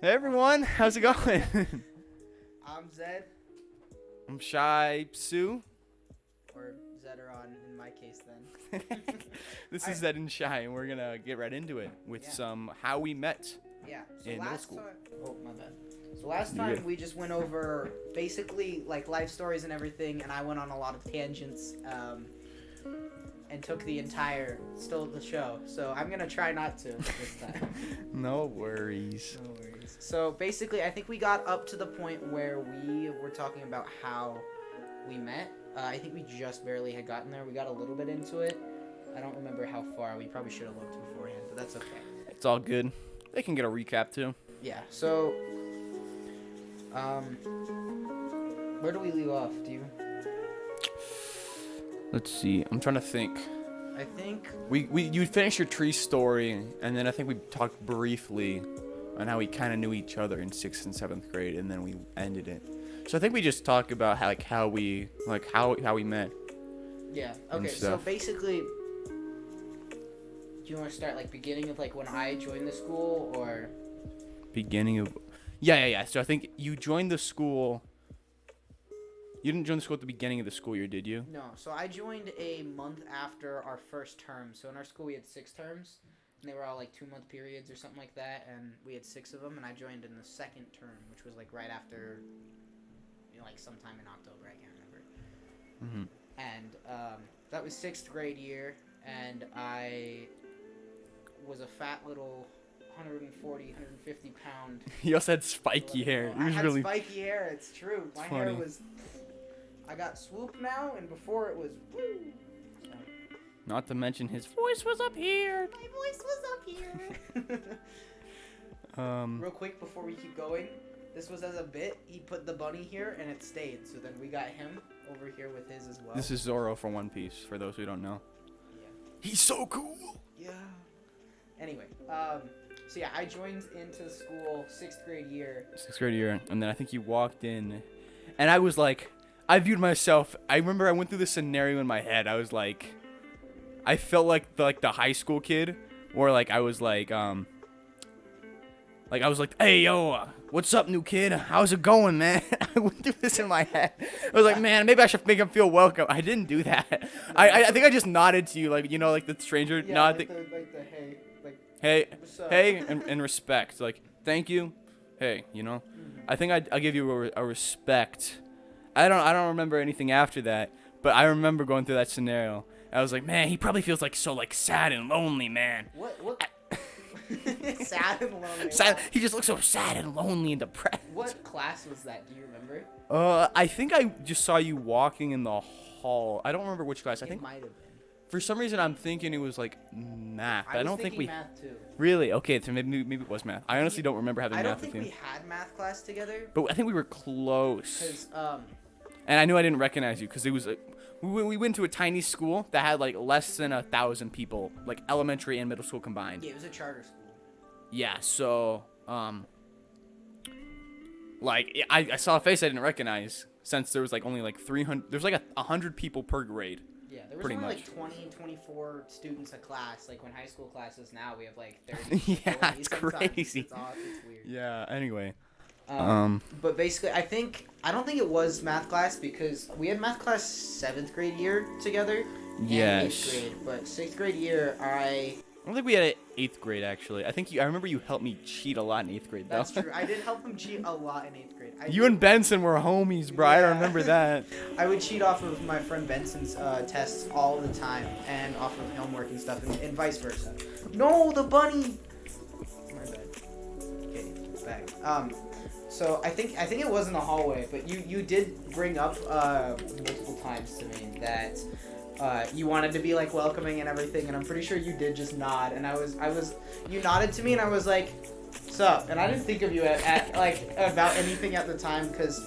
Hey everyone, how's it going? I'm Zed, I'm Shy Sue. or Zederon in my case then. This is Zed and Shy, and we're gonna get right into it with some how we met. Yeah, so In middle last school. time... Oh, my bad. So last You're time good. we just went over basically like life stories and everything, and I went on a lot of tangents and took stole the show. So I'm gonna try not to this time. No worries. No worries. So basically, I think we got up to the point where we were talking about how we met. I think we just barely had gotten there. We got a little bit into it. I don't remember how far. We probably should have looked beforehand, but that's okay. It's all good. They can get a recap too. Yeah. So, where do we leave off? Do you? Let's see. I'm trying to think. I think. You finished your tree story, and then I think we talked briefly on how we kind of knew each other in 6th and 7th grade, and then we ended it. So I think we just talk about how we met. Yeah. And Okay. So stuff. basically, do you want to start like beginning of like when I joined the school, or? Beginning of yeah. So I think you joined the school. You didn't join the school at the beginning of the school year, did you? No. So I joined a month after our first term. So in our school we had 6 terms, and they were all like 2-month periods or something like that, and we had 6 of them. And I joined in the second term, which was like right after, like sometime in October. I can't remember. Mm-hmm. And that was 6th grade year, and I was a fat little 140, 150 pound. He also had spiky hair. He I was had really spiky hair. It's true. My funny. hair was. I got swoop now, and before it was. Woo. Not to mention his voice was up here. My voice was up here. Real quick before we keep going, this was as a bit. He put the bunny here, and it stayed. So then we got him over here with his as well. This is Zoro from One Piece. For those who don't know. Yeah. He's so cool. Yeah. Anyway, so yeah, I joined into school 6th grade year. 6th grade year, and then I think you walked in, and I was like, I viewed myself. I remember I went through this scenario in my head. I was like, I felt like the high school kid, or like I was like hey yo, what's up, new kid? How's it going, man? I went through this in my head. I was like, man, maybe I should make him feel welcome. I didn't do that. I think I just nodded to you, like like the stranger Yeah, nod. like the hey, like Hey, what's up? hey, and respect. Like, thank you. Hey, I think I'll give you a respect. I don't remember anything after that, but I remember going through that scenario. I was like, man, he probably feels like so like sad and lonely, man. What? Sad and lonely. Sad. He just looks so sad and lonely and depressed. What class was that? Do you remember? I think I just saw you walking in the hall. I don't remember which class. I It think might have been. for some reason I'm thinking it was like math. I I don't was think we thinking math too. really. Okay, so maybe it was math. I honestly don't remember having I don't math with think you. we had math class together. But I think we were close. Because And I knew I didn't recognize you because it was we went to a tiny school that had like less than 1,000 people, like elementary and middle school combined. yeah, it was a charter school. Yeah, so like I saw a face I didn't recognize since there was like only like 300. There's like 100 people per grade. Yeah, there was Pretty only much. like 20, 24 students a class. Like when high school classes now, we have like 30. Yeah, 40 it's sometimes. crazy. It's odd. It's weird. Yeah. Anyway. But basically, I don't think it was math class because we had math class 7th grade year together. And Yes. 8th grade, but 6th grade year, I don't think we had it 8th grade actually. I remember you helped me cheat a lot in 8th grade though. That's true. I did help him cheat a lot in 8th grade. You and Benson were homies, bro. I Yeah. remember that. I would cheat off of my friend Benson's tests all the time, and off of homework and stuff, and vice versa. No, the bunny. My bad. Okay, it's back. So I think it was in the hallway, but you did bring up multiple times to me that you wanted to be like welcoming and everything, and I'm pretty sure you did just nod, and I was you nodded to me, and I was like, "Sup?" And I didn't think of you at like about anything at the time, because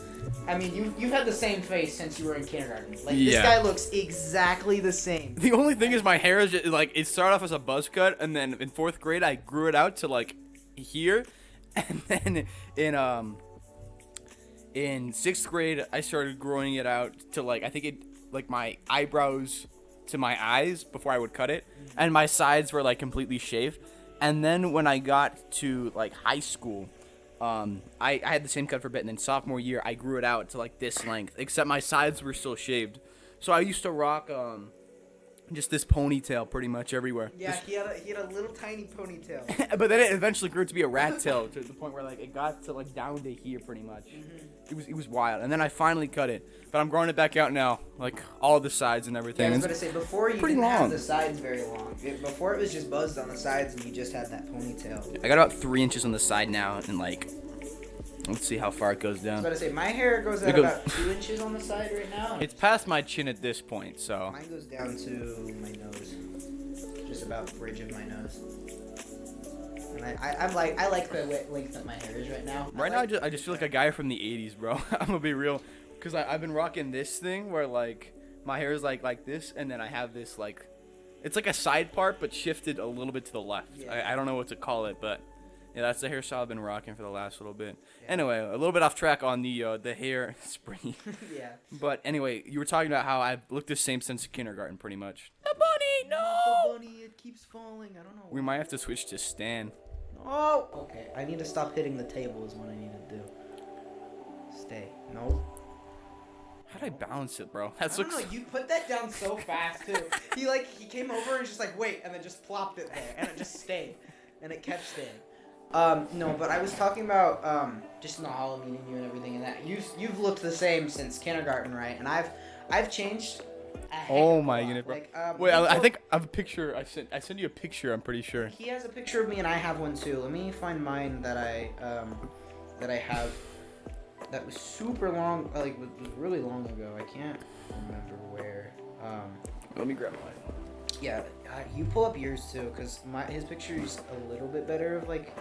I mean you've had the same face since you were in kindergarten. Like this Yeah. guy looks exactly the same. The only thing is my hair is just, like it started off as a buzz cut, and then in 4th grade I grew it out to like here, and then in 6th grade I started growing it out to like I think it like my eyebrows to my eyes before I would cut it, and my sides were like completely shaved. And then when I got to like high school, I had the same cut for a bit, and then sophomore year I grew it out to like this length, except my sides were still shaved. So I used to rock just this ponytail pretty much everywhere. Yeah, he had a little tiny ponytail. But then it eventually grew to be a rat tail to the point where like it got to like down to here pretty much. It was wild. And then I finally cut it, but I'm growing it back out now, like all the sides and Yeah, everything. I was going to say, before you pretty didn't long. have the sides very long. Before it was just buzzed on the sides and you just had that ponytail. I got about 3 inches on the side now, and like, let's see how far it goes I was down. about to say, my hair goes out about 2 inches on the side right now. It's past my chin at this point, so. Mine goes down to my nose. Just about the bridge of my nose. And I like the length that my hair is right now. Right now, I just feel like a guy from the 80s, bro. I'm gonna be real. Because I've been rocking this thing where, like, my hair is like this, and then I have this, like, it's like a side part, but shifted a little bit to the left. Yeah. I don't know what to call it, but yeah, that's the hairstyle I've been rocking for the last little bit. Yeah. Anyway, a little bit off track on the hair springy. Yeah. But anyway, you were talking about how I've looked the same since kindergarten, pretty much. The bunny, no! The bunny, it keeps falling. I don't know. We might have to switch to Stan. Oh! Okay, I need to stop hitting the table is what I need to do. Stay. No. How did I balance it, bro? I don't know, you put that down so fast, too. He came over and just like, wait, and then just plopped it there, and it just stayed. And it kept staying. No, but I was talking about, just in the hall meeting you and everything, and that you've looked the same since kindergarten, right? And I've changed a heck Oh of a my lot. goodness, bro. Like, Wait, I people- think I have a picture. I sent you a picture. I'm pretty sure. He has a picture of me, and I have one too. Let me find mine that I have. That was super long. Like was really long ago. I can't remember where. Let me grab mine. Yeah, you pull up yours too, cause his picture is a little bit better of like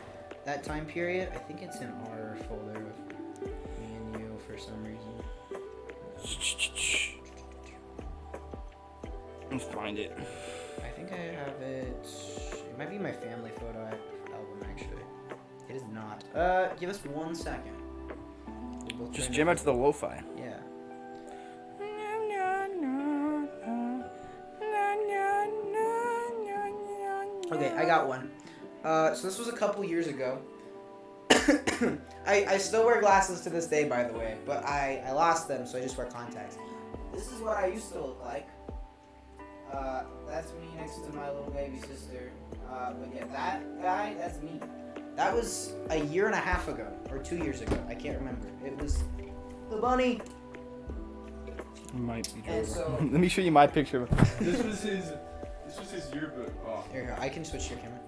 that time period. I think it's in our folder with me and you for some reason. Let's find it. I think I have it. It might be my family photo album actually. It is not. Give us 1 second. We'll Just turn jam it- out to the lo-fi. Yeah. Okay, I got one. So this was a couple years ago. I still wear glasses to this day, by the way, but I lost them, so I just wear contacts. This is what I used to look like. That's me next to my little baby sister. But yeah, that guy, that's me. That was a year and a half ago, or 2 years ago. I can't remember. It was the bunny. Might be And so- Let me show you my picture. This was his yearbook. Oh. Here you go. I can switch your camera.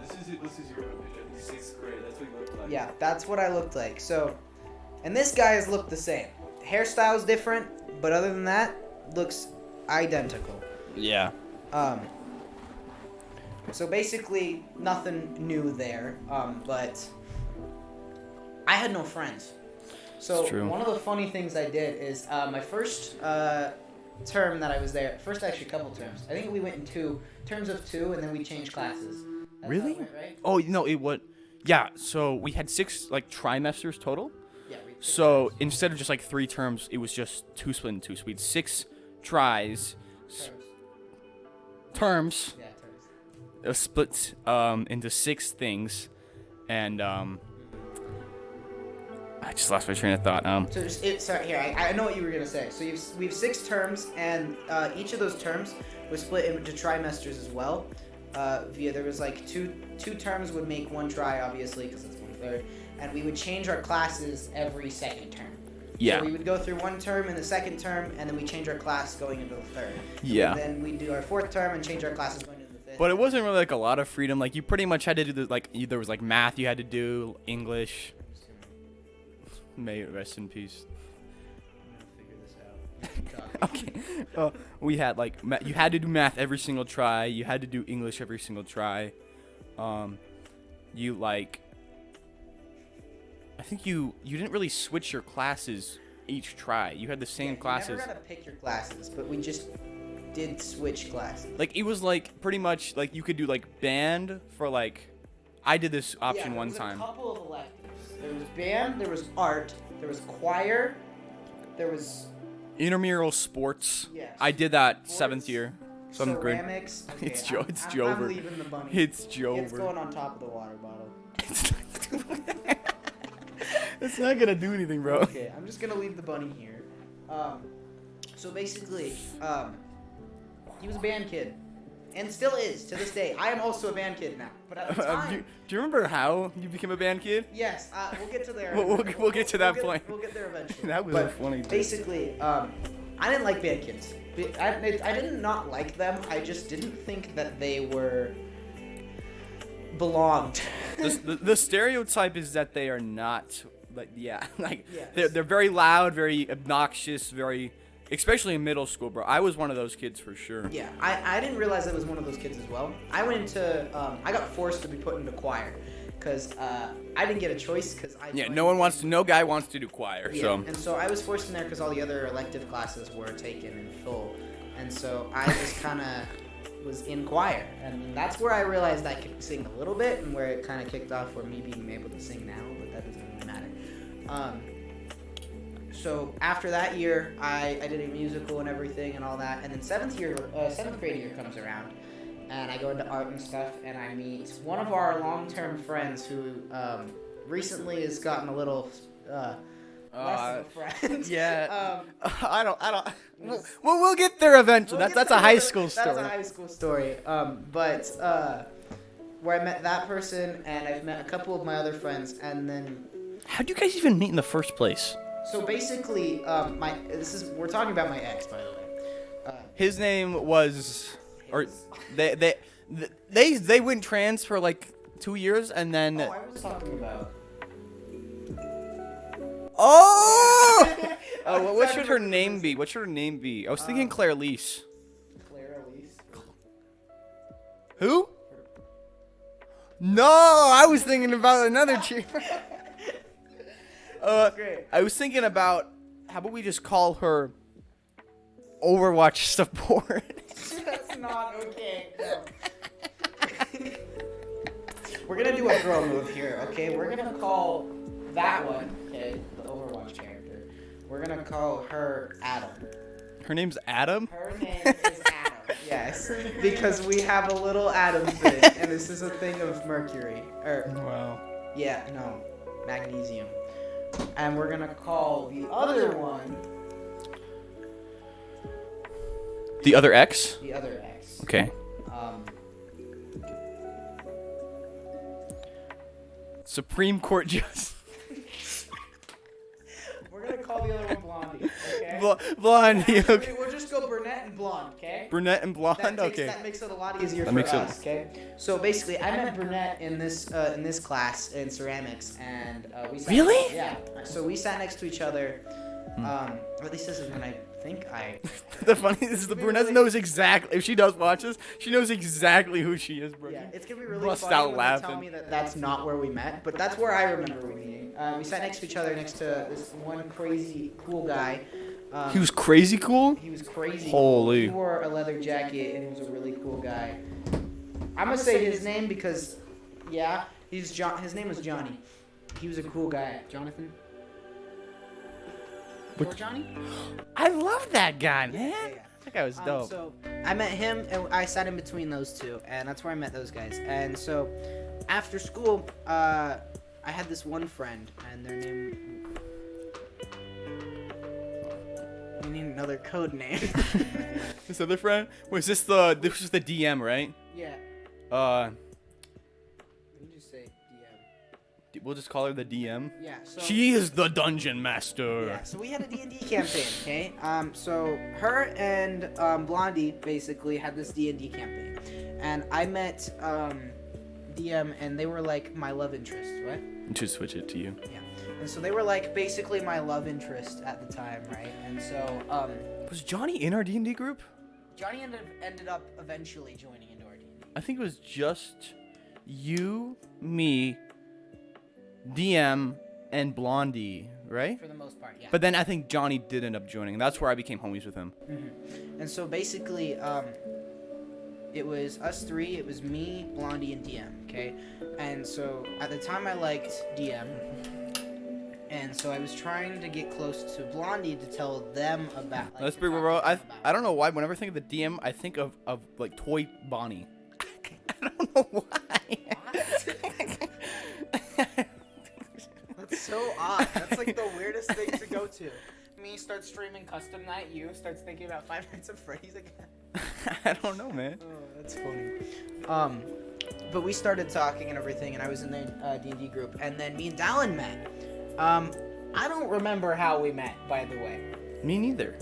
This is your picture. This is 6th grade. That's what he looked like. Yeah, that's what I looked like. So, and this guy has looked the same. Hairstyle's different, but other than that, looks identical. Yeah. So basically, nothing new there. But I had no friends. So It's true. one of the funny things I did is my first term that I was there. First, actually, a couple terms. I think we went in terms of 2, and then we changed classes. That's how Really? it went, right? Oh no, it would. Yeah. So we had 6 like trimesters total. Yeah. So instead of just like 3 terms, it was just 2 split in 2. So we had 6 tries, terms, Yeah, terms. split into 6 things, and I just lost my train of thought. So sorry, here, I know what you were gonna say. So we have 6 terms, and each of those terms was split into trimesters as well. There was like two terms would make 1 try, obviously, because it's 1/3, and we would change our classes every second term. Yeah. So we would go through 1 term in the second term, and then we change our class going into the 3rd. Yeah. And then we do our 4th term and change our classes going into the 5th. But it wasn't really like a lot of freedom. Like you pretty much had to do there was like math you had to do, English. May it rest in peace. Okay. We had like you had to do math every single try. You had to do English every single try. You like. I think you didn't really switch your classes each try. You had the same classes. You never got to pick your classes, but we just did switch classes. Like it was like pretty much like you could do like band for like. I did this option one time. There was a couple of electives. There was band, there was art, there was choir, there was Intramural sports. Yes. I did that Sports, 7th year. 7th grade. ceramics. It's Okay, Joe. I'm- It's I'm Jover. leaving the bunny. It's Jover. It's going on top of the water bottle. It's not gonna do anything, bro. Okay, I'm just gonna leave the bunny here. So basically, he was a band kid, and still is to this day. I am also a band kid now, but at the time, Do you remember how you became a band kid? yes, we'll get to there. We'll get to that point. We'll get there eventually. That was a funny thing. Basically, I didn't like band kids. I did not like them. I just didn't think that they were belonged. The stereotype is that they are not, like, yeah, like Yes. they're very loud, very obnoxious, very, especially in middle school, bro. I was one of those kids for sure. Yeah, I didn't realize I was one of those kids as well. I went into, I got forced to be put into choir, because I didn't get a choice, because I Yeah, joined- no guy wants to do choir, Yeah, so. and so I was forced in there because all the other elective classes were taken in full, and so I just kind of was in choir, and that's where I realized I could sing a little bit, and where it kind of kicked off for me being able to sing now, but that doesn't really matter. So after that year, I did a musical and everything and all that, and then seventh grade year comes around, and I go into art and stuff, and I meet one of our long-term friends who recently has gotten a little less of a friend. Yeah. I don't. We'll get there eventually. That's a high school story. That's a high school story. Where I met that person, and I've met a couple of my other friends, and then How'd you guys even meet in the first place? so basically, we're talking about my ex, by the way. His name was, or they went trans for like 2 years, and then. Oh, I was talking about. Oh! What should her name be? What should her name be? I was thinking Claire Lise. Claire Elise. Who? No, I was thinking about another chick. Great. I was thinking about, how about we just call her Overwatch support? That's not okay. No. We're gonna do a girl move here, okay? We're gonna call that one, okay, the Overwatch character. We're gonna call her Adam. Her name's Adam? Her name is Adam. Yes, because we have a little Adam thing, and this is a thing of mercury. Wow. Yeah, no, magnesium. And we're gonna call the other one The other X? the other X. Okay. Supreme Court Justice. We're gonna call the other one Blondie, okay? Blondie, okay. We'll just go brunette and blonde, okay? Brunette and blonde, okay. That makes it a lot easier That for makes it- us, okay? So basically, I met brunette in this class in ceramics, and we sat Really? Yeah. So we sat next to each other. Or at least this is when I think I. The funny thing is the brunette knows exactly, if she does watch this, she knows exactly who she is, bro. Yeah, it's gonna be really Bust funny out when laughing. they tell me that that's not where we met, but that's where I remember we meeting. We sat next to each other, next to this one crazy cool guy. He was crazy cool? He was crazy. Holy. He wore a leather jacket and he was a really cool guy. I'm gonna say his name because, yeah, he's John. His name was Johnny. He was a cool guy. Jonathan. Or Johnny? I love that guy, man. Yeah. That guy was dope. So I met him and I sat in between those two, and that's where I met those guys. And so after school, I had this one friend, and their name. We need another code name. This other friend? This was the DM, right? Yeah. Uh, Let me just say DM. we'll just call her the DM. Yeah. So. She is the dungeon master. Yeah, so we had a D&D campaign, okay? So her and Blondie basically had this D&D campaign. And I met DM, and they were like my love interest, right? Just switch it to you. Yeah. And so they were like basically my love interest at the time, right? And so Was Johnny in our D&D group? Johnny ended up eventually joining into our D&D. I think it was just you, me, DM, and Blondie, right? For the most part, yeah. But then I think Johnny did end up joining. That's where I became homies with him. And so basically, it was us three. It was me, Blondie, and DM. Okay, and so at the time I liked DM, and so I was trying to get close to Blondie to tell them about. Like, Let's to be talk to real. them I about don't know why. Whenever I think of the DM, I think of like toy Bonnie. I don't know why. That's so odd. That's like the weirdest thing to go to. Me starts streaming custom night. You starts thinking about Five Nights at Freddy's again. I don't know, man. Oh, that's funny. But we started talking and everything, and I was in the D&D group, and then me and Dallin met. I don't remember how we met, by the way. Me neither.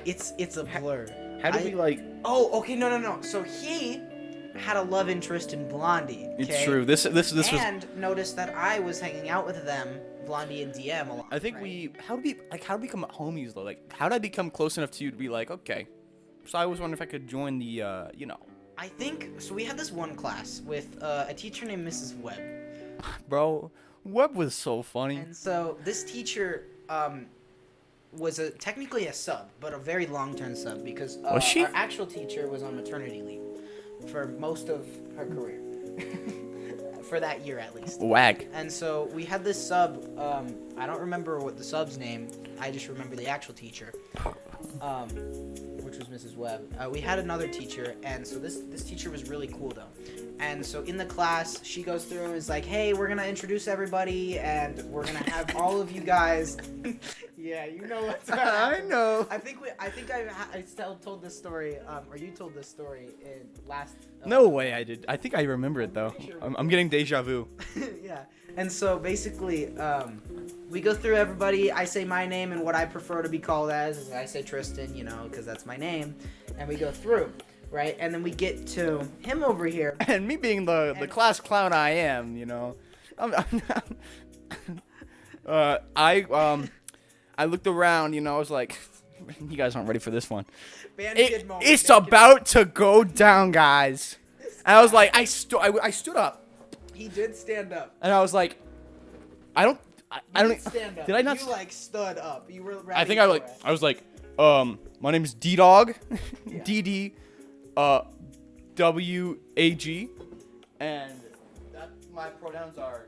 It's a blur. How did we like? Oh, okay, no. So he had a love interest in Blondie. Okay? It's true. This was. And noticed that I was hanging out with them, Blondie and DM a lot. I think right? how did we become homies though? Like, how did I become close enough to you to be like, okay? So I was wondering if I could join the, I think so. We had this one class with a teacher named Mrs. Webb. Bro, Webb was so funny. And so this teacher was technically a sub, but a very long-term sub because Was she? our actual teacher was on maternity leave for most of her career. For that year at least. Wag. And so we had this sub, I don't remember what the sub's name, I just remember the actual teacher, which was Mrs. Webb. We had another teacher, and so this teacher was really cool though. And so in the class, she goes through and is like, hey, we're gonna introduce everybody, and we're gonna have all of you guys. Yeah, you know what's I know. I think I still told this story, or you told this story in last. No way I did. I think I remember it though. I'm getting deja vu. Yeah. And so basically, we go through everybody. I say my name and what I prefer to be called as. I say Tristan, because that's my name. And we go through, right? And then we get to him over here. And me being the class clown I am, I looked around, I was like, you guys aren't ready for this one. It's about to go down, guys. And I was like, I stood up. He did stand up. And I was like, I don't stand up. Did I not? You stood up. You were. I think I was like, my name is D-Dog, Yeah. D-D, W-A-G, and my pronouns are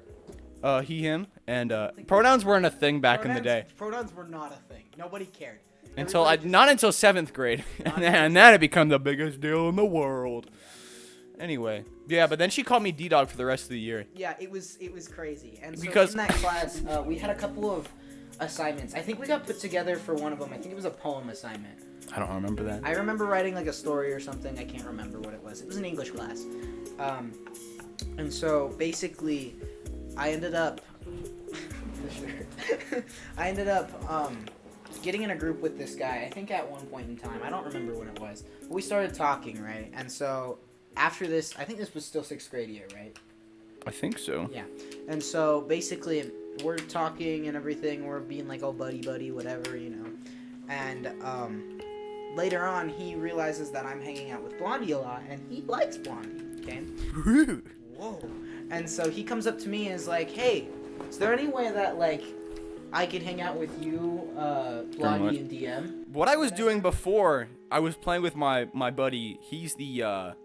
he, him, and pronouns weren't a thing back in the day. Pronouns were not a thing. Nobody cared. Not until 7th grade, and then it became the biggest deal in the world. Anyway, yeah, but then she called me D-Dog for the rest of the year. Yeah, it was crazy. And so Because- in that class, we had a couple of assignments. I think we got put together for one of them. I think it was a poem assignment. I don't remember that. I remember writing like a story or something. I can't remember what it was. It was an English class. And so basically, I ended up getting in a group with this guy. I think at one point in time. I don't remember when it was. But we started talking, right? And so after this, I think this was still 6th grade year, right? I think so. Yeah. And so basically, we're talking and everything. We're being like, oh, buddy, whatever, And later on, he realizes that I'm hanging out with Blondie a lot, and he likes Blondie. Okay. Whoa. And so he comes up to me and is like, hey, is there any way that I could hang out with you, Blondie and DM? What I was doing before, I was playing with my buddy. He's the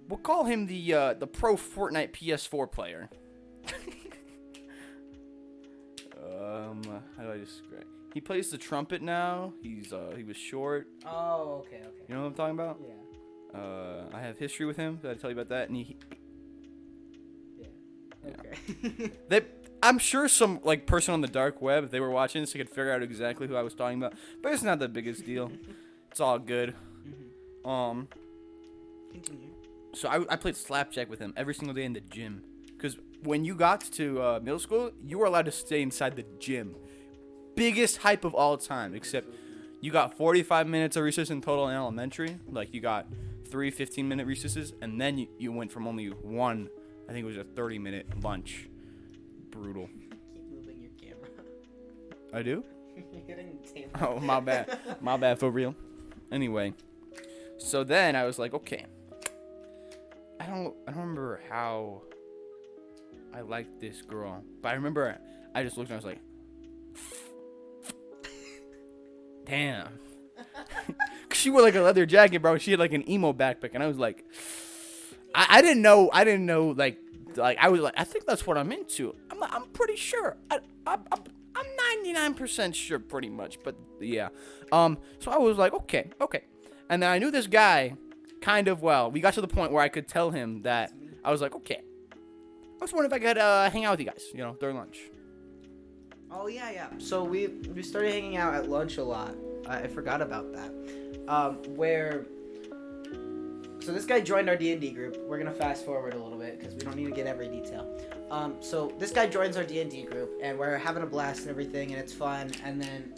we'll call him the pro Fortnite PS4 player. How do I describe? He plays the trumpet now. He was short. Oh, okay. You know what I'm talking about? Yeah. I have history with him. Did I tell you about that? And Okay. I'm sure some person on the dark web, if they were watching this, they could figure out exactly who I was talking about. But it's not the biggest deal. It's all good. Continue. So I played slapjack with him every single day in the gym. Because when you got to middle school, you were allowed to stay inside the gym. Biggest hype of all time, except you got 45 minutes of recess in total in elementary. You got 3 15-minute recesses, and then you went from only one, I think it was a 30-minute lunch. Brutal. Keep moving your camera. I do? You're hitting the table. Oh, my bad. My bad, for real. Anyway, so then I was like, okay. I don't remember how I liked this girl, but I remember I just looked and I was like, damn. Cause she wore a leather jacket, bro. She had an emo backpack, and I was like, I didn't know. I was like, I think that's what I'm into. I'm pretty sure. I'm 99% sure, pretty much. But yeah. So I was like, okay. And then I knew this guy kind of well. We got to the point where I could tell him that I was like, okay. I was wondering if I could hang out with you guys, during lunch. Oh yeah. So we started hanging out at lunch a lot. I forgot about that. Where so this guy joined our D&D group. We're gonna fast forward a little bit because we don't need to get every detail. So this guy joins our D&D group, and we're having a blast and everything, and it's fun. And then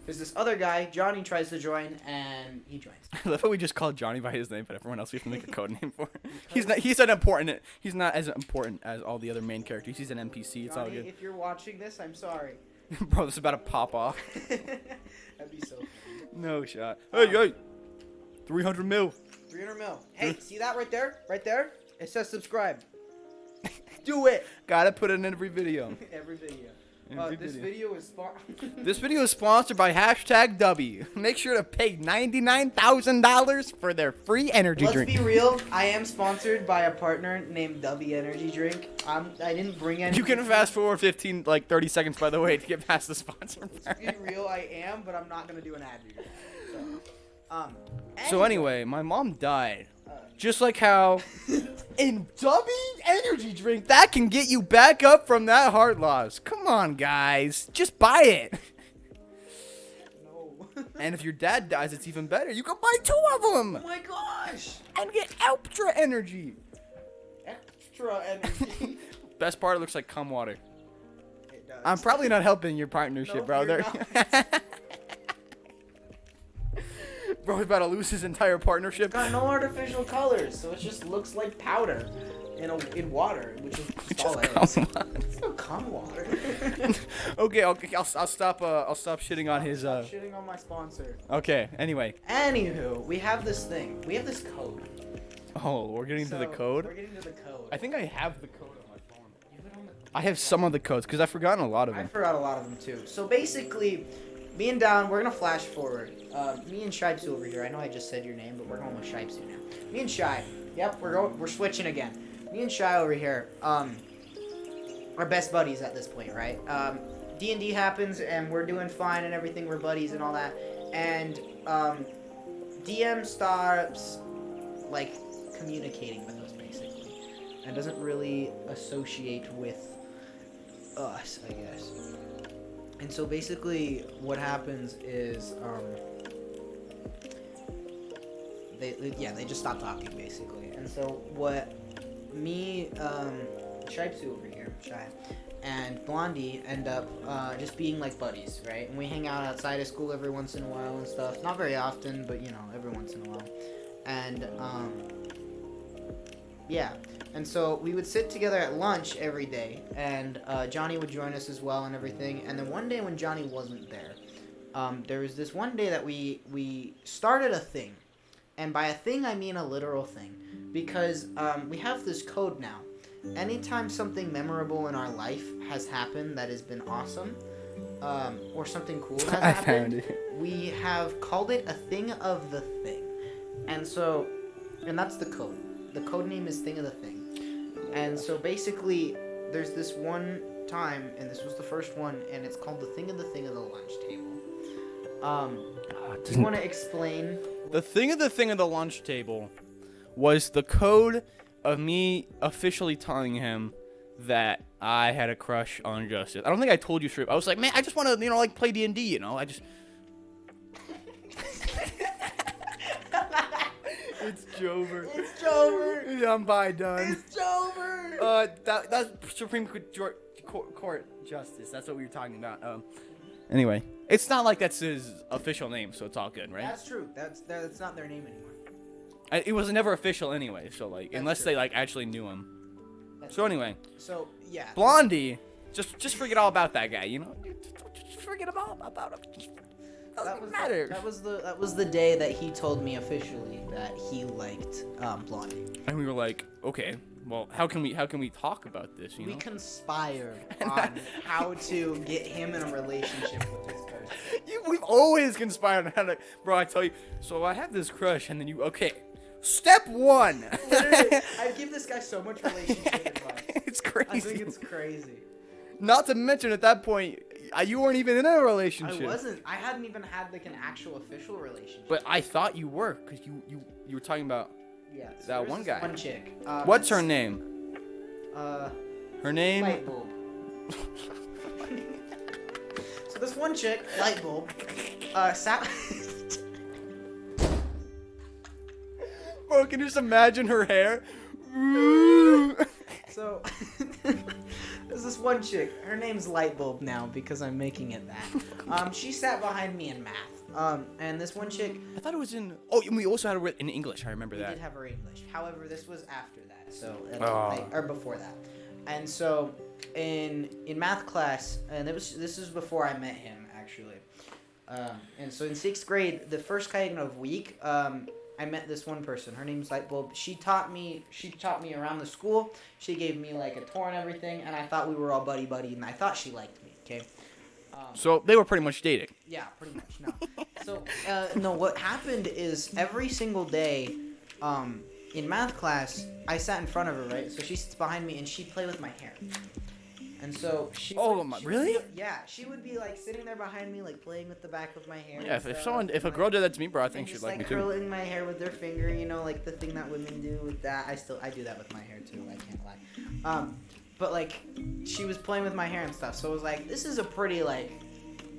there's this other guy, Johnny, tries to join, and he joins. I love how we just called Johnny by his name, but everyone else we have to make a code name for. He's not as important as all the other main characters. He's an NPC. It's all Johnny, good. if you're watching this, I'm sorry. Bro, this is about to pop off. That'd be so funny. No shot. Hey, 300 mil. 300 mil. Hey, see that right there? Right there? It says subscribe. Do it. Gotta put it in every video. Every video. Every This video is This video is sponsored by #W. Make sure to pay $99,000 for their free energy Let's drink. be real. I am sponsored by a partner named W Energy Drink. I didn't bring any. You can fast forward 30 seconds, by the way, to get past the sponsor. To be real, I am, but I'm not gonna do an ad read. So anyway, my mom died. Just like how in W energy drink, that can get you back up from that heart loss. Come on, guys. Just buy it. No. And if your dad dies, it's even better. You can buy 2 of them Oh my gosh. and get extra energy. Extra energy. Best part, it looks like cum water. It does. I'm probably not helping your partnership, Nope, brother. you're Bro, he's about to lose his entire partnership. Got no artificial colors, so it just looks like powder in water, which is just all it is. It's no cum water. Okay, I'll stop shitting on his Stop shitting on my sponsor. Okay, anyway. Anywho, we have this thing. We have this code. Oh, we're getting to the code? We're getting to the code. I think I have the code on my phone. You have it on the- I have some of the codes because I've forgotten a lot of I them. forgot a lot of them too. So basically, me and Down, we're gonna flash forward. Me and Shipes over here. I know I just said your name, but we're going with Shipes now. Me and Shy. Yep, we're switching again. Me and Shy over here. Are best buddies at this point, right? D&D happens and we're doing fine and everything. We're buddies and all that. And DM starts like communicating with us basically, and doesn't really associate with us, I guess. And so basically what happens is they just stop talking basically. And so what me, Shipes over here, Shy, and Blondie end up just being like buddies, right? And we hang out outside of school every once in a while and stuff. Not very often, but you know, every once in a while. And yeah. And so we would sit together at lunch every day, and Johnny would join us as well and everything. And then one day when Johnny wasn't there, there was this one day that we started a thing. And by a thing, I mean a literal thing. Because we have this code now. Anytime something memorable in our life has happened that has been awesome, or something cool has I happened, found it. we have called it a thing of the thing. And so, and that's the code. The code name is Thing of the Thing. And so basically, there's this one time, and this was the first one, and it's called the Thing of the Thing of the lunch table. Do you want to explain? The thing of the lunch table was the code of me officially telling him that I had a crush on Justice. I don't think I told you, Shrimp. I was like, man, I just want to, like play D&D, I just... It's Jover. It's Jover. Yeah, I'm by done. It's Jover. That's Supreme Court Justice. That's what we were talking about. Anyway, it's not like that's his official name, so it's all good, right? That's true. That's not their name anymore. It was never official anyway, so like, That's unless true. they like actually knew him. That's So anyway, So yeah. Blondie, just forget all about that guy, Just forget about him. Doesn't matter. That was the day that he told me officially that he liked Blondie. And we were like, okay, well, how can we talk about this? We conspired on how to get him in a relationship with this person. We've always conspired on how to, bro. I tell you. So I have this crush, and then okay. Step 1. Literally, I give this guy so much relationship advice. It's crazy. I think it's crazy. Not to mention, at that point, you weren't even in a relationship. I wasn't. I hadn't even had like an actual official relationship. But I thought you were, because you were talking about yeah, so that there's one this guy. One chick. What's her name? Uh, Her name? Light bulb. this one chick, Lightbulb, sat. Bro, can you just imagine her hair? So, there's this one chick. Her name's Lightbulb now because I'm making it that. She sat behind me in math. And this one chick. I thought it was in. Oh, and we also had it in English. I remember We that. did have her English. However, this was after that, so Oh. or before that. And so, in math class, and this is before I met him actually. And so in 6th grade, the first kind of week, I met this one person. Her name's Lightbulb. She taught me around the school. She gave me like a tour and everything, and I thought we were all buddy, and I thought she liked me. Okay. So they were pretty much dating. Yeah, pretty much. No. So no, what happened is every single day, in math class, I sat in front of her, right? So she sits behind me and she'd play with my hair. And so she. Oh, would- she would really? be- yeah, she would be like sitting there behind me, like playing with the back of my hair. Yeah, and if stuff, if a and, girl like, did that to me, bro, I and think she'd just like me like too. curling my hair with their finger, you know, like the thing that women do with that. I do that with my hair too. I can't lie. But like, she was playing with my hair and stuff. So it was like, this is a pretty like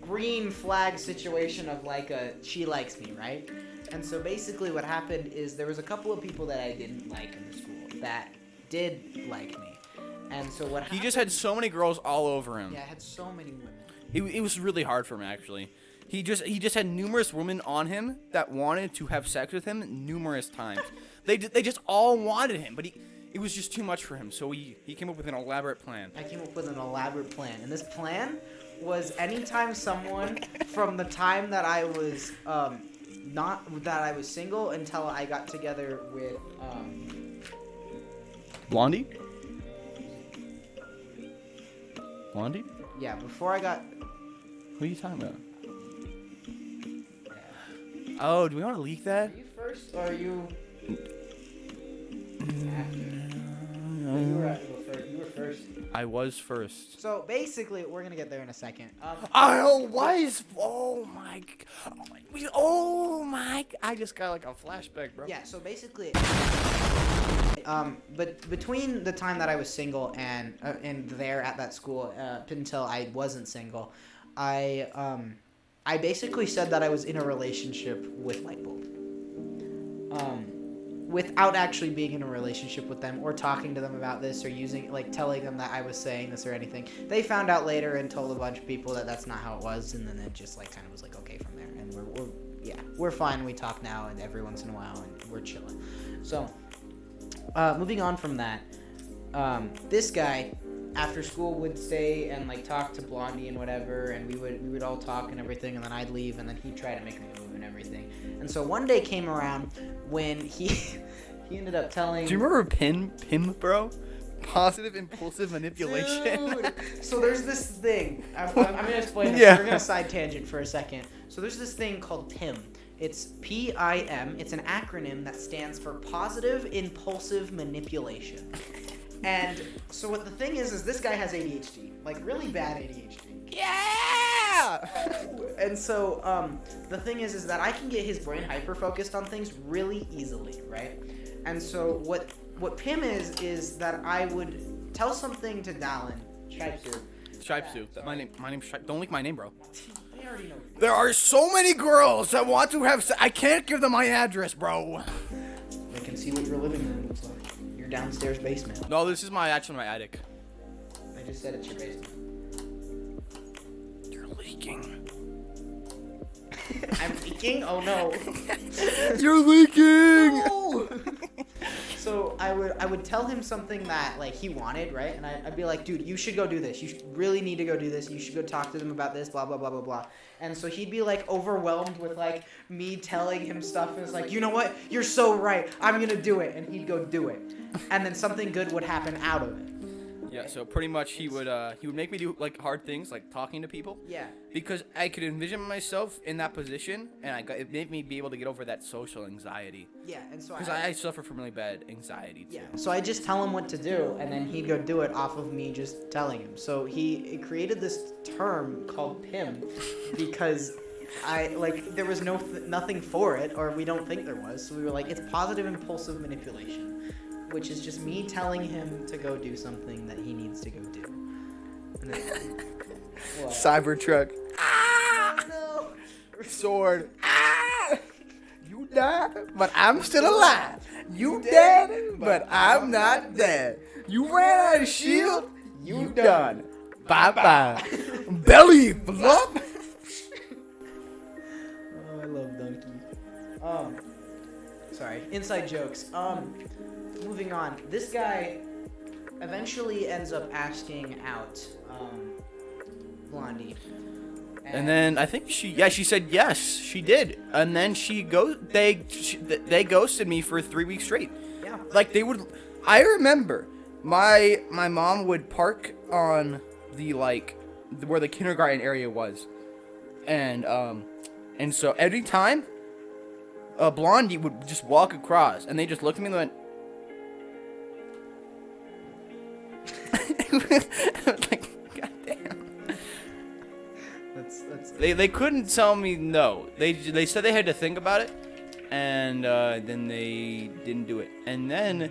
green flag situation of like she likes me, right? And so basically what happened is there was a couple of people that I didn't like in the school that did like me. And so what He happened, just had so many girls all over him. yeah, I had so many women. It was really hard for him actually. He just had numerous women on him that wanted to have sex with him numerous times. They just all wanted him, but it was just too much for him. So he came up with an elaborate plan. I came up with an elaborate plan, and this plan was anytime someone from the time that I was single until I got together with Blondie? Blondie? yeah, before I got Who are you talking about? Oh, do we want to leak that? Are you first or are you after? You were first. I was first. So basically, we're gonna get there in a second. Oh, why is? Oh my! I just got like a flashback, bro. Yeah, so basically, but between the time that I was single and there at that school until I wasn't single, I basically said that I was in a relationship with Lightbulb. Without actually being in a relationship with them or talking to them about this or telling them that I was saying this or anything. They found out later and told a bunch of people that that's not how it was, and then it just like kind of was like okay from there. And we're fine. We talk now and every once in a while, and we're chilling. So, moving on from that, this guy after school would stay and like talk to Blondie and whatever, and we would all talk and everything, and then I'd leave, and then he'd try to make me move and everything. And so one day came around when he ended up telling. Do you remember PIM, bro? Positive impulsive manipulation. Dude. So there's this thing. I'm gonna explain this. Yeah. We're gonna side tangent for a second. So there's this thing called PIM. It's PIM. It's an acronym that stands for Positive Impulsive Manipulation. And so what the thing is this guy has ADHD, like really bad ADHD. Yeah. And so the thing is that I can get his brain hyper focused on things really easily, right? And so what PIM is that I would tell something to Dallin, Stripe soup. My name's Stripe. Don't leak my name, bro. They already know. There are so many girls that want to have. I can't give them my address, bro. They can see what your living room looks like. Your downstairs basement. No, this is my attic. I just said it's your basement. You're leaking. I'm leaking? Oh no. You're leaking. No! So I would tell him something that like he wanted, right? And I'd be like, dude, you should go do this. You really need to go do this. You should go talk to them about this, blah blah blah blah blah. And so he'd be like overwhelmed with like me telling him stuff, and it's like, you know what? You're so right. I'm gonna do it, and he'd go do it, and then something good would happen out of it. Yeah, so pretty much he would make me do like hard things like talking to people. Yeah. Because I could envision myself in that position, and it made me be able to get over that social anxiety. Yeah, and so Because I suffer from really bad anxiety too. yeah. So I just tell him what to do, and then he'd go do it off of me just telling him. So he created this term called PIM because there was nothing for it, or we don't think there was. So we were like, it's positive impulsive manipulation, which is just me telling him to go do something that he needs to go do. And then, what? Cybertruck. sword. Ah! You died, but I'm still alive. You dead, but I'm not dead. You ran out of shield. You done. Bye bye. Belly flop. Oh, I love Donkey. Sorry, inside jokes. Moving on. This guy eventually ends up asking out, Blondie. And then I think she said yes, she did. And then they ghosted me for 3 weeks straight. Yeah. Like they would. I remember my mom would park on the where the kindergarten area was, and so every time Blondie would just walk across, and they just looked at me and went. Like, goddamn. That's They couldn't tell me no. They said they had to think about it, and then they didn't do it. And then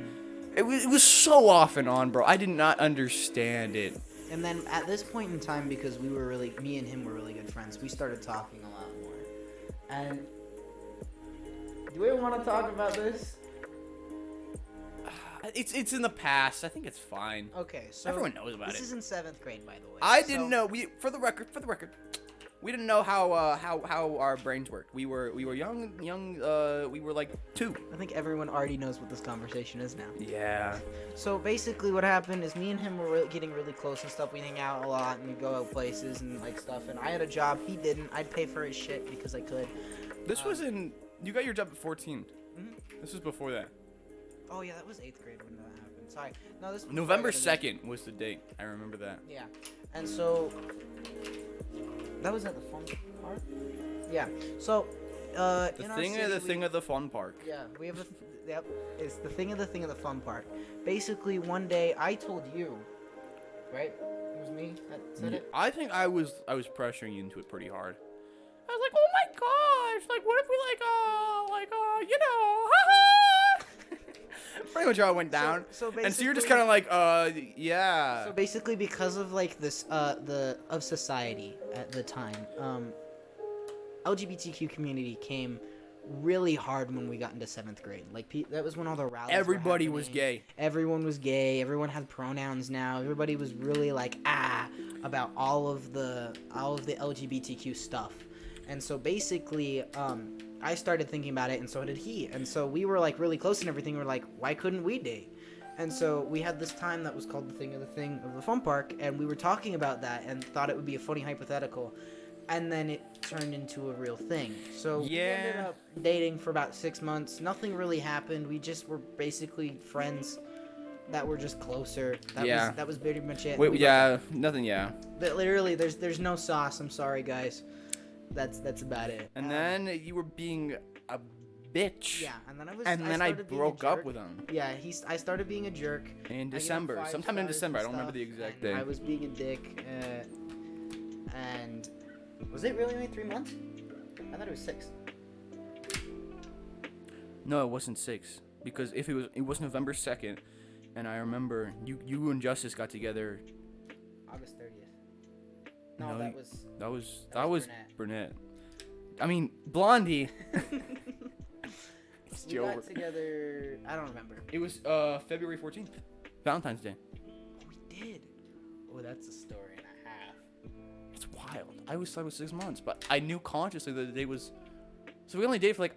it was so off and on, bro. I did not understand it. And then at this point in time, because me and him were really good friends, we started talking a lot more. And do we want to talk about this? It's in the past. I think it's fine. Okay, so Everyone knows about this it. is in 7th grade, by the way. I didn't know. For the record, we didn't know how our brains worked. We were young. We were like 2. I think everyone already knows what this conversation is now. Yeah. So basically, what happened is me and him were getting really close and stuff. We hang out a lot and we go out places and like stuff. And I had a job. He didn't. I'd pay for his shit because I could. This was in. You got your job at 14. Mhm. This was before that. Oh yeah, that was 8th grade when that happened. Sorry. No, this. was November before I got 2nd was the date. I remember that. Yeah, and so that was at the fun park. Yeah. So, The in our thing city, of the thing of the fun park. Yeah, we have yep. It's the thing of the fun park. Basically, one day I told you, right? It was me that said it. I think I was pressuring you into it pretty hard. I was like, oh my gosh, like what if we you know, pretty much how it went down. So and so you're just basically- kind of like, yeah. So basically, because of like this, of society at the time, LGBTQ community came really hard when we got into 7th grade. Like that was when all the rallies. Everybody were was happening. gay. Everyone was gay. Everyone had pronouns now. Everybody was really like about all of the LGBTQ stuff. And so basically, I started thinking about it, and so did he. And so we were like really close and everything. We're like, why couldn't we date? And so we had this time that was called the thing of the fun park, and we were talking about that and thought it would be a funny hypothetical. And then it turned into a real thing. So we ended Yeah. up dating for about 6 months. Nothing really happened. We just were basically friends that were just closer. That was pretty much it. Wait, yeah, nothing, yeah. But literally, there's no sauce. I'm sorry, guys. That's about it. And then you were being a bitch. Yeah, and then I I started being a broke up jerk. with him Yeah, I started being a jerk. in I gave him December. 5 Sometime in stars December. I and don't remember the stuff, exact and day. I was being a dick. And was it really only 3 months? I thought it was 6. No, it wasn't 6 because if it was November 2nd, and I remember you and Justice got together. August 30th. No, No, that was. That was Burnett. I mean Blondie. It's We Joe. got together. I don't remember. It was February 14th, Valentine's Day. We did. Oh, that's a story and a half. It's wild. I always thought it was 6 months, but I knew consciously that the day was. So we only dated for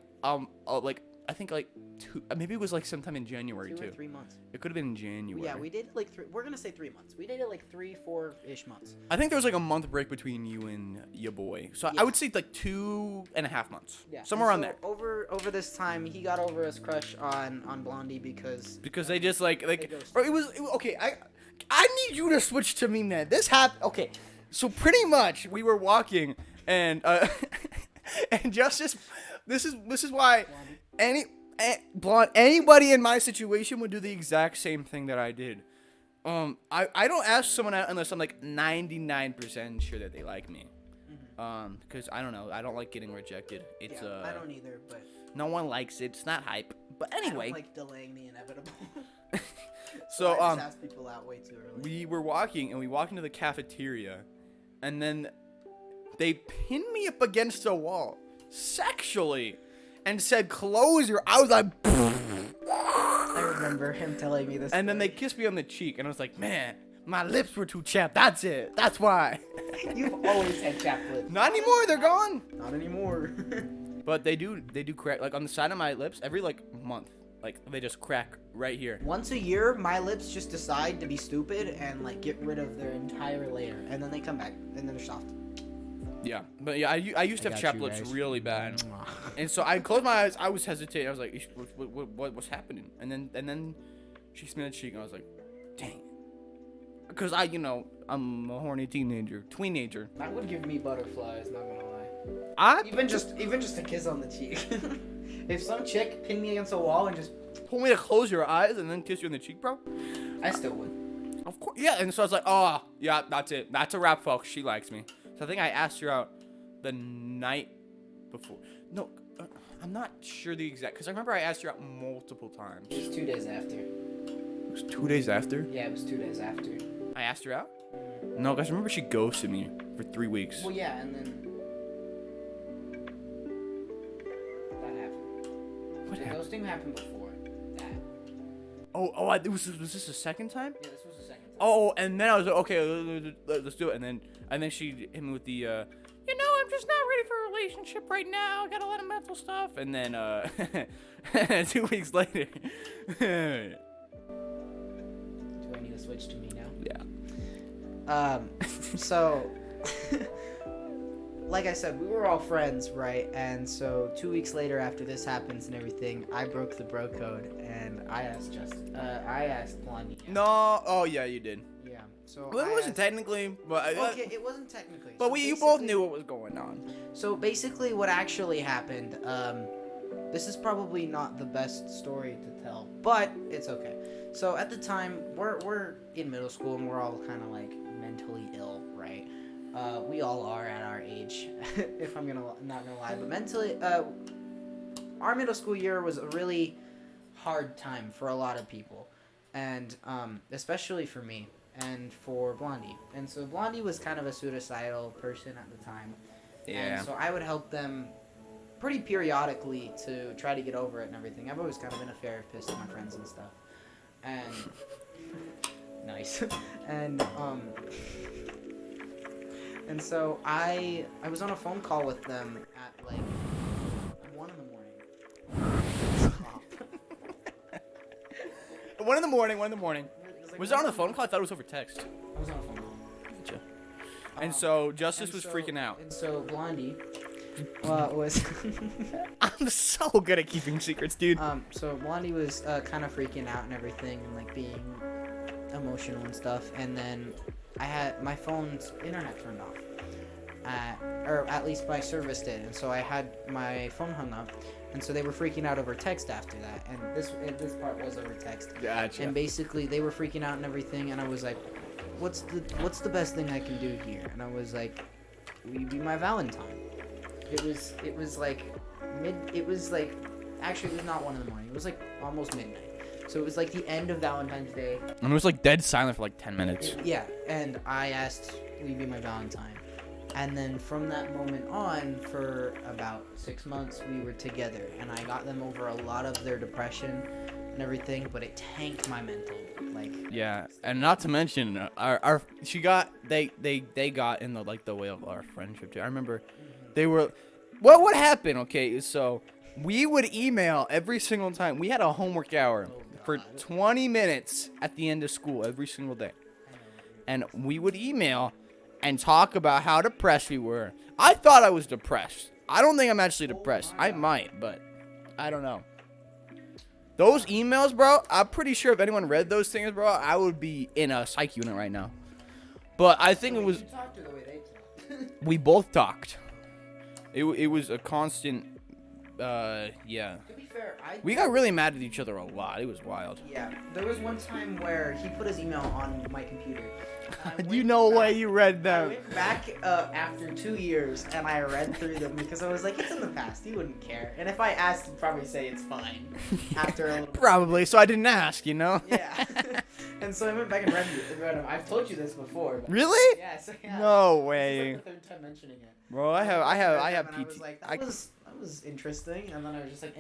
I think like 2. Maybe it was like sometime in January 2 or too. 3 months. It could have been in January. Yeah, we dated like 3. We're gonna say 3 months. We dated like 3-4-ish months. I think there was like a month break between you and your boy. So Yeah. I would say like 2.5 months. Yeah, Somewhere and around so there. Over this time, he got over his crush on Blondie because Because they just like ghosted. bro, it was okay. I need you to switch to me, man. This happened. Okay, so pretty much we were walking and and Justice. This is why anybody in my situation would do the exact same thing that I did. I don't ask someone out unless I'm like 99% sure that they like me. Because I don't know. I don't like getting rejected. It's I don't either, but no one likes it. It's not hype. But anyway, I don't like delaying the inevitable. so I just ask people out way too early. we were walking and we walked into the cafeteria, and then they pinned me up against a wall. sexually and said, close your, I was like, I remember him telling me this. and then they kissed me on the cheek, and I was like, man, my lips were too chapped. That's it. That's why. You've always had chapped lips. Not anymore. They're gone. Not anymore. But they do crack, like on the side of my lips every like month. Like they just crack right here. Once a year, my lips just decide to be stupid and like get rid of their entire layer, and then they come back, and then they're soft. Yeah, but yeah, I used to I have got chapped you lips guys. really bad, and so I closed my eyes. I was hesitating. I was like, what's happening? And then she kissed me on the cheek, and I was like, dang, because I'm a horny tweenager. That would give me butterflies, not gonna lie. Even just a kiss on the cheek. If some chick pinned me against a wall and just, told me to close your eyes and then kiss you on the cheek, bro. I still would. Of course, yeah. And so I was like, oh, yeah, that's it. That's a wrap, folks. She likes me. So I think I asked her out the night before. No, I'm not sure the exact, because I remember I asked her out multiple times. It was 2 days after. It was 2 days after Yeah, it was 2 days after. I asked her out. No, guys, remember she ghosted me for 3 weeks. Well, yeah, and then that happened. What The happened? ghosting happened before that. Was this the second time? Yeah, this was the second time. Oh, and then I was like, okay, let's do it. And then she hit me with the, I'm just not ready for a relationship right now. I got a lot of mental stuff. And then, 2 weeks later. Do I need to switch to me now? Yeah. So, like I said, we were all friends, right? And so 2 weeks later, after this happens and everything, I broke the bro code and I asked Blondie. No. Oh, yeah, you did. Yeah. So Well, it I wasn't asked- technically, but Okay, it wasn't technically. but So you both basically- knew what was going on. So basically, what actually happened, this is probably not the best story to tell, but it's okay. So at the time, we're in middle school and we're all kind of like mentally ill, right? We all are at our age, if I'm not gonna lie. But mentally, our middle school year was a really hard time for a lot of people, and especially for me and for Blondie. And so Blondie was kind of a suicidal person at the time. Yeah. And so I would help them pretty periodically to try to get over it and everything. I've always kind of been a therapist to my friends and stuff. And nice. And so I was on a phone call with them at like 1 in the morning. Stop. 1 in the morning. like Was it on 1 the phone call? I thought it was over text. I was on a phone call. Gotcha. And so Justice And was so- freaking out. And so Blondie was I'm so good at keeping secrets, dude. so Blondie was kind of freaking out and everything and like being emotional and stuff, and then I had my phone's internet turned off, or at least my service did, and so I had my phone hung up, and so they were freaking out over text after that, and this part was over text, Gotcha. and basically they were freaking out and everything, and I was like, what's the best thing I can do here? And I was like, will you be my Valentine? It was like actually it was not 1 in the morning. It was like almost midnight. So it was like the end of Valentine's Day. And it was like dead silent for like 10 minutes. Yeah, and I asked, will you be my Valentine? And then from that moment on, for about 6 months, we were together. And I got them over a lot of their depression and everything, but it tanked my mental. Like, Yeah, and not to mention they got in the way of our friendship too. I remember they were what happened, okay, so we would email every single time. We had a homework hour for 20 minutes at the end of school every single day. And we would email and talk about how depressed we were. I thought I was depressed. I don't think I'm actually depressed. I might, but I don't know. Those emails, bro, I'm pretty sure if anyone read those things, bro, I would be in a psych unit right now. But I think it was, you talked to the way they talk. we both talked. It was a constant, yeah. To be fair, We got really mad at each other a lot. It was wild. Yeah, there was one time where he put his email on my computer. You know why you read I them. went back after 2 years and I read through them because I was like, it's in the past. He wouldn't care. And if I asked, he'd probably say it's fine. After a little. Probably, so I didn't ask, you know? Yeah. And so I went back and read them. I've told you this before. But Really? yeah. So yeah. No This way. is like the third time mentioning it. Bro, I have And I was PT. like, I- that was that was interesting. And then I was just like,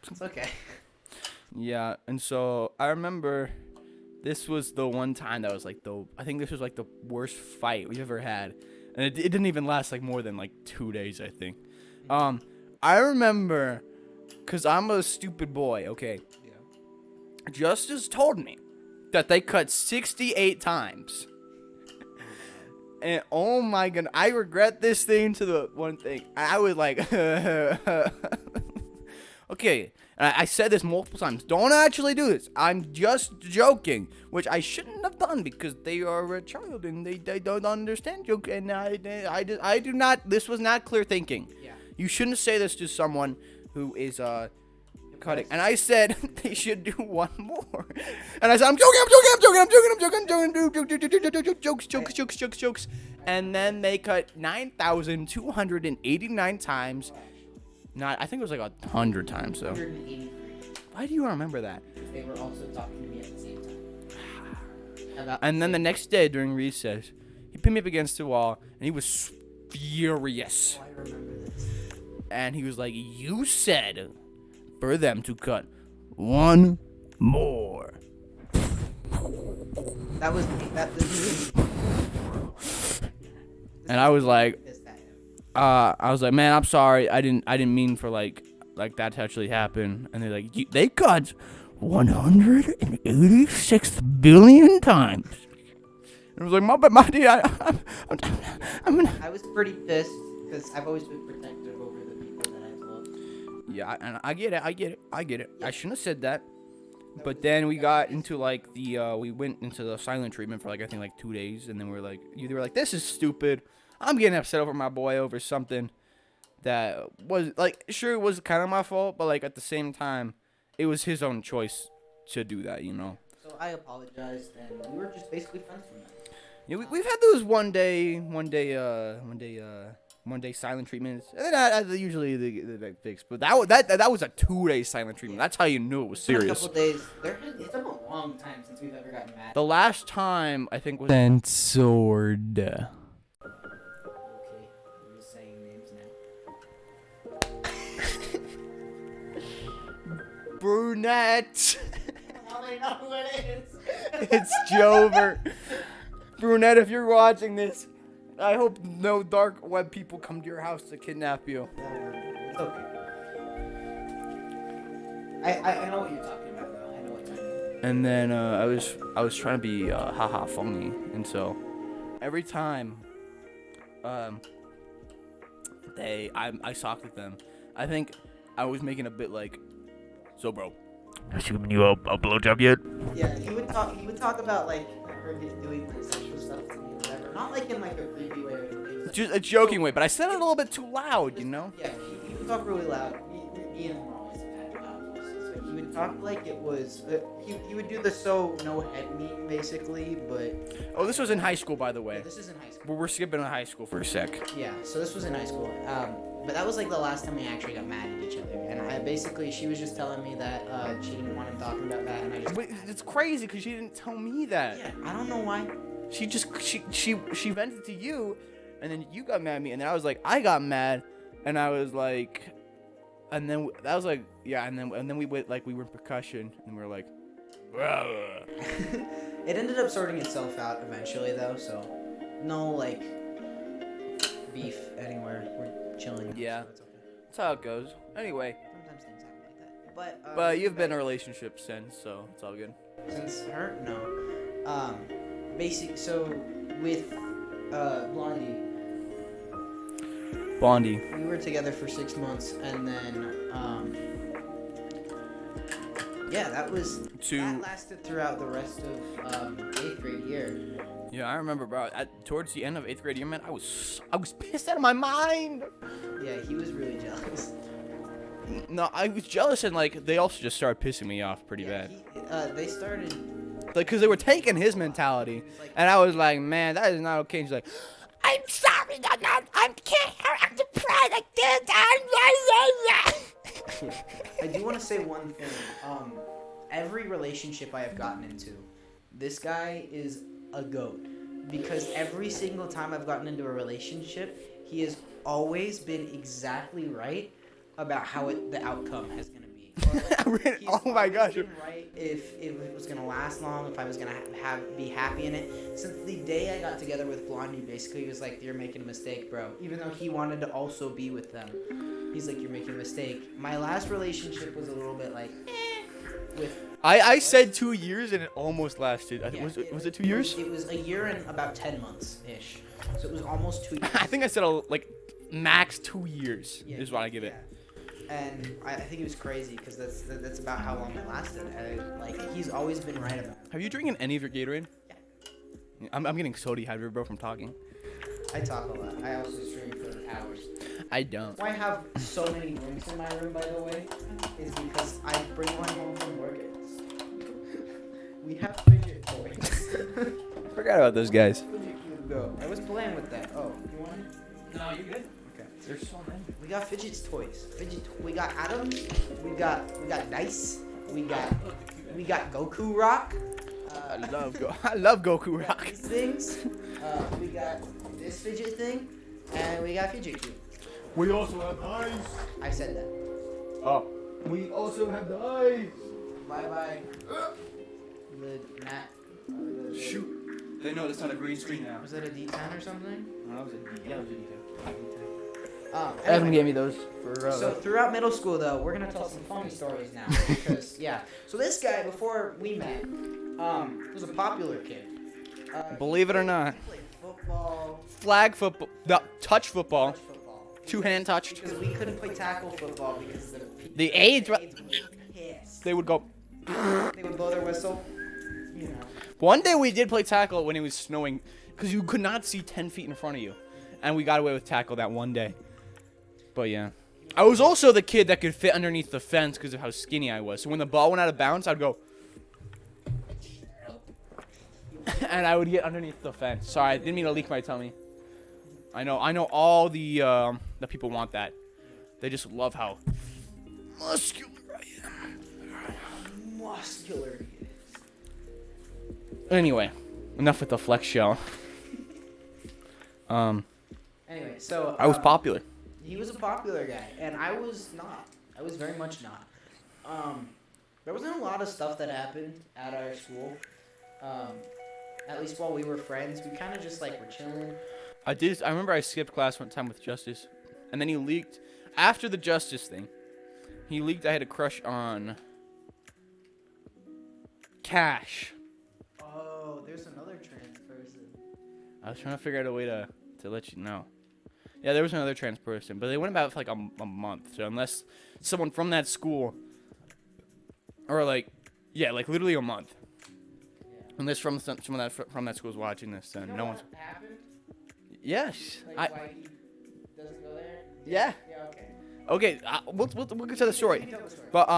it's okay. Yeah, and so I remember this was the one time that was like I think this was like the worst fight we've ever had. And it didn't even last like more than like 2 days, I think. I remember, because I'm a stupid boy, okay? Yeah. Justice told me that they cut 68 times. And oh my god, I regret this thing to the one thing. I was like, okay, and I said this multiple times. Don't actually do this. I'm just joking, which I shouldn't have done because they are a child and they don't understand joke. And I do not. This was not clear thinking. Yeah. You shouldn't say this to someone who is cutting. And I said they should do one more. And I said, I'm joking, jokes. And then they cut 9,289 times. I think it was like 100 times though. 183. Why do you remember that? They were also talking to me at the same time. And then the next day during recess, he pinned me up against the wall and he was furious. Oh, I remember this. And he was like, you said for them to cut one more. That was me. And I was like, man, I'm sorry. I didn't mean for like that to actually happen. And they're like, they cut 186 billion times. And I was like, my dude, I was pretty pissed because I've always been protective over the people that I've loved. Yeah, and I get it. Yeah. I shouldn't have said that. But then we got into like we went into the silent treatment for like I think like 2 days, and then they were like, this is stupid. I'm getting upset over my boy over something that was like, sure, it was kind of my fault, but like at the same time, it was his own choice to do that, you know. So I apologized, and we were just basically friends from that. Yeah, we've had those one day silent treatments, and then usually they get fixed. But that was a 2-day silent treatment. That's how you knew it was serious. A couple days. It's been a long time since we've ever gotten mad. The last time I think was censored. Okay, we're just saying names now. Brunette. Now they know who it is. It's Jover. Brunette, if you're watching this, I hope no dark web people come to your house to kidnap you. It's okay. I know what you're talking about, though. I know what time it is. And then I was trying to be haha funny, and so every time I socked with them, I think I was making a bit like, so bro, has she given you a blowjob yet? Yeah, he would talk about like her doing like sexual stuff to me or whatever. Not like in like a creepy way or anything. Just a joking way, but I said it a little bit too loud, you know? Yeah, he would talk really loud. Me and him were always at loud voices. So he would talk like it was. He would do the so no head meme basically, but. Oh, this was in high school, by the Yeah, way. this is in high school. We're skipping to high school for a sec. Yeah, so this was in high school. But that was like the last time we actually got mad at each other. And she was just telling me that she didn't want him talking about that, and I just. Wait, it's crazy because she didn't tell me that. Yeah, I don't know why. She vented to you, and then you got mad at me, and then I was like, I got mad, and I was like, and then that was like, yeah, and then we went like we were in percussion, and we were like, It ended up sorting itself out eventually, though. So, no like beef anywhere. We're chilling. Yeah. So it's okay. that's how it goes. Anyway, Sometimes things happen like that. but you've been in a relationship since, so it's all good. Since her, no. So with Blondie, we were together for 6 months, and then that lasted throughout the rest of 8th grade year. Yeah, I remember, bro. Towards the end of 8th grade year, man, I was pissed out of my mind. Yeah, he was really jealous. No, I was jealous, and like they also just started pissing me off pretty bad. They started. Like, cause they were taking his mentality, and I was like, man, that is not okay. And she's like, I'm sorry, I can't have to pray like this. I do want to say one thing. Every relationship I have gotten into, this guy is a goat. Because every single time I've gotten into a relationship, he has always been exactly right about how the outcome is gonna be. Really? He's Oh my always gosh. been right if it was gonna last long, if I was gonna be happy in it. Since the day I got together with Blondie, basically he was like, "You're making a mistake, bro." Even though he wanted to also be with them, he's like, "You're making a mistake." My last relationship was a little bit like, with. I said 2 years and it almost lasted. Yeah, Was it 2 years? It was a year and about 10 months ish. So it was almost 2 years. I think I said like max 2 years Yeah, is what I give it. yeah. And I think it was crazy because that's about how long it lasted. And like he's always been right about it. Have you drinking any of your Gatorade? Yeah. I'm getting so dehydrated, bro, from talking. I talk a lot. I also stream for hours. I don't. Why I have so many drinks in my room, by the way, is because I bring one home from work. We have fidget toys. I forgot about those guys. Fidget cube, go. I was playing with that. Oh, you want it? No, you're good. Okay. There's so many. We got fidget toys. We got atoms. We got dice. We got Goku Rock. I love Goku We got Rock. these things. We got this fidget thing, and we got fidget cube. We also have ice. I said that. Oh. We also have the ice. Bye bye. The mat. Shoot. They know it's not a green screen now. Was that a D10 or something? No, it was a Evan Evan gave me those for. So throughout middle school, though, we're gonna tell some funny stories now because yeah. So this guy, before we met, was a popular kid. Believe it or not. He played football, Flag football. No, touch football. touch football. Two-hand touched. Because we couldn't play tackle football because The AIDS. would be pissed. They would go. They would blow their whistle. You know. One day we did play tackle when it was snowing, because you could not see 10 feet in front of you, and we got away with tackle that one day. But yeah, I was also the kid that could fit underneath the fence because of how skinny I was. So when the ball went out of bounds, I'd go, and I would get underneath the fence. Sorry, I didn't mean to leak my tummy. I know all the people want that. They just love how muscular I am. Muscular. Anyway, enough with the flex show. Anyway, so I was popular. He was a popular guy, and I was not. I was very much not. There wasn't a lot of stuff that happened at our school. At least while we were friends, we kind of just like were chilling. I remember I skipped class one time with Justice, and then he leaked after the Justice thing. He leaked I had a crush on Cash. Oh, there's another trans person. I was trying to figure out a way to let you know. Yeah, there was another trans person, but they went about for like a month. So unless someone from that school, or like literally a month. Yeah. Unless someone from that school is watching this, then You know no what one's. happened? Yes. Like why he doesn't go there? Yeah. Yeah. Okay. Okay. We'll get to the story. Tell the story. But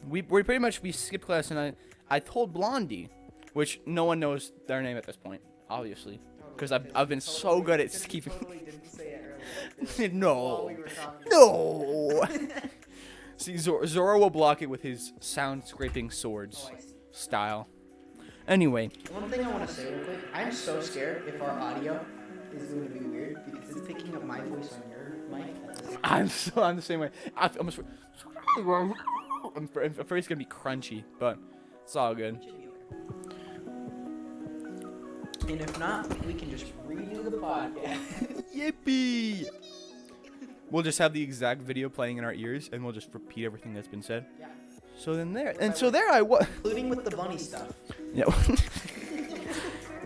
we pretty much skipped class, and I told Blondie, which no one knows their name at this point, obviously, because I've been so good at keeping. Totally didn't say it earlier. No. While we were talking. No. See, Zoro will block it with his sound scraping swords Oh, I see. style. Anyway, One thing I want to say real quick, I'm so scared if our audio is going to be weird because it's picking up my voice on your mic. At the same time. I'm the same way. I'm afraid it's gonna be crunchy, but it's all good. It should be okay. And if not, we can just redo the podcast. Yippee! We'll just have the exact video playing in our ears, and we'll just repeat everything that's been said. Yeah. So there I was. Including with the bunny stuff. Yeah.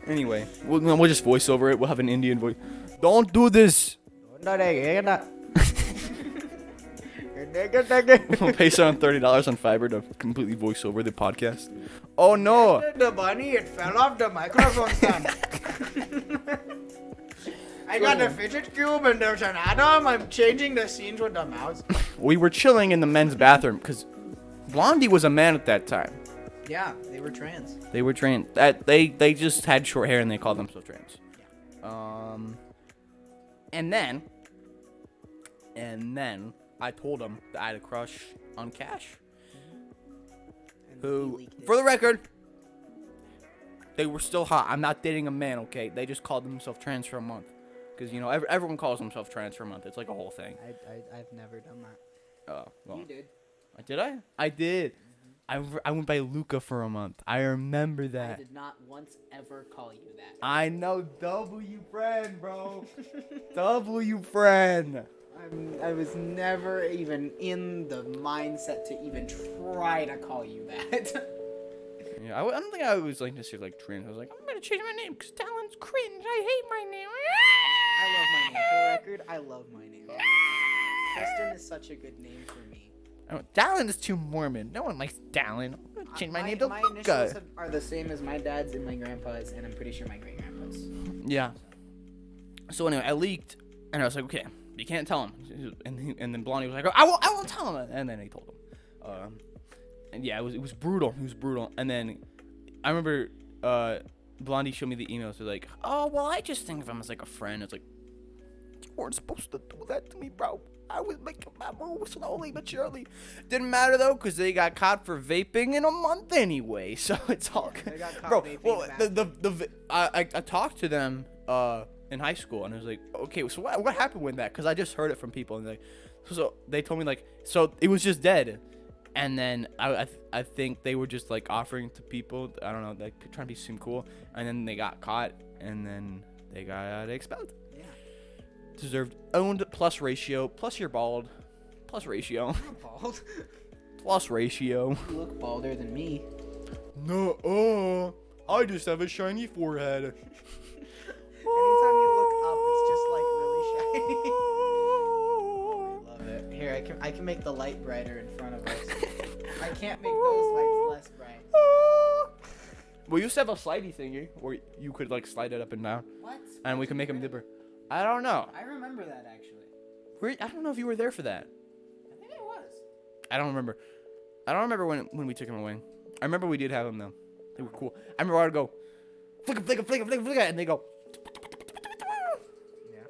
Anyway, we'll just voice over it. We'll have an Indian voice. Don't do this. We'll pay someone $30 on Fiverr to completely voice over the podcast. Oh no! The bunny, it fell off the microphone stand. I got a fidget cube and there's an atom. I'm changing the scenes with the mouse. We were chilling in the men's bathroom because Blondie was a man at that time. Yeah, they were trans. They were trans. They just had short hair and they called themselves trans. And then I told him that I had a crush on Cash. Who, for the record, they were still hot. I'm not dating a man, okay? They just called themselves trans for a month. Because, everyone calls themselves trans for a month. It's like a whole thing. I've never done that. Oh, well. You did. Did I? I did. I went by Luca for a month. I remember I that. did not once ever call you that. I know, W friend, bro. W friend. I was never even in the mindset to even try to call you that. Yeah, I don't think I was like necessarily like trans. I was like, I'm gonna change my name because Talon's cringe. I hate my name. I love my name. For the record, I love my name. Preston is such a good name for me. Oh, Talon is too Mormon. No one likes Talon. I'm gonna change my name to my Luca. initials are the same as my dad's and my grandpa's, and I'm pretty sure my great grandpa's. Yeah. So anyway, I leaked, and I was like, okay, you can't tell him. And then Blondie was like, I won't tell him. And then he told him. And yeah, it was brutal. It was brutal. And then I remember Blondie showed me the emails. They're like, oh well, I just think of him as like a friend. It's like, you weren't supposed to do that to me, bro. I was making my move slowly but surely. Didn't matter though, cause they got caught for vaping in a month anyway. So it's all good. They got caught Bro, vaping well, I talked to them in high school, and I was like, okay, so what happened with that? Cause I just heard it from people, and like, so they told me like, so it was just dead, and then I think they were just like offering to people, I don't know, like trying to seem cool, and then they got caught, and then they got expelled. Yeah. Deserved. Owned plus ratio plus you're bald plus ratio I'm not bald. plus ratio. You look balder than me. No, I just have a shiny forehead. Anytime you look up, it's just like really shiny. Oh, I love it. Here, I can make the light brighter in front of us. I can't make those lights less bright. We used to have a slidey thingy where you could like slide it up and down, What? and we could make them dipper. I don't know. I remember that actually. I don't know if you were there for that. I think I was. I don't remember. I don't remember when we took them away. I remember we did have them though. They were cool. I remember I would go, flick, and they go. Yeah.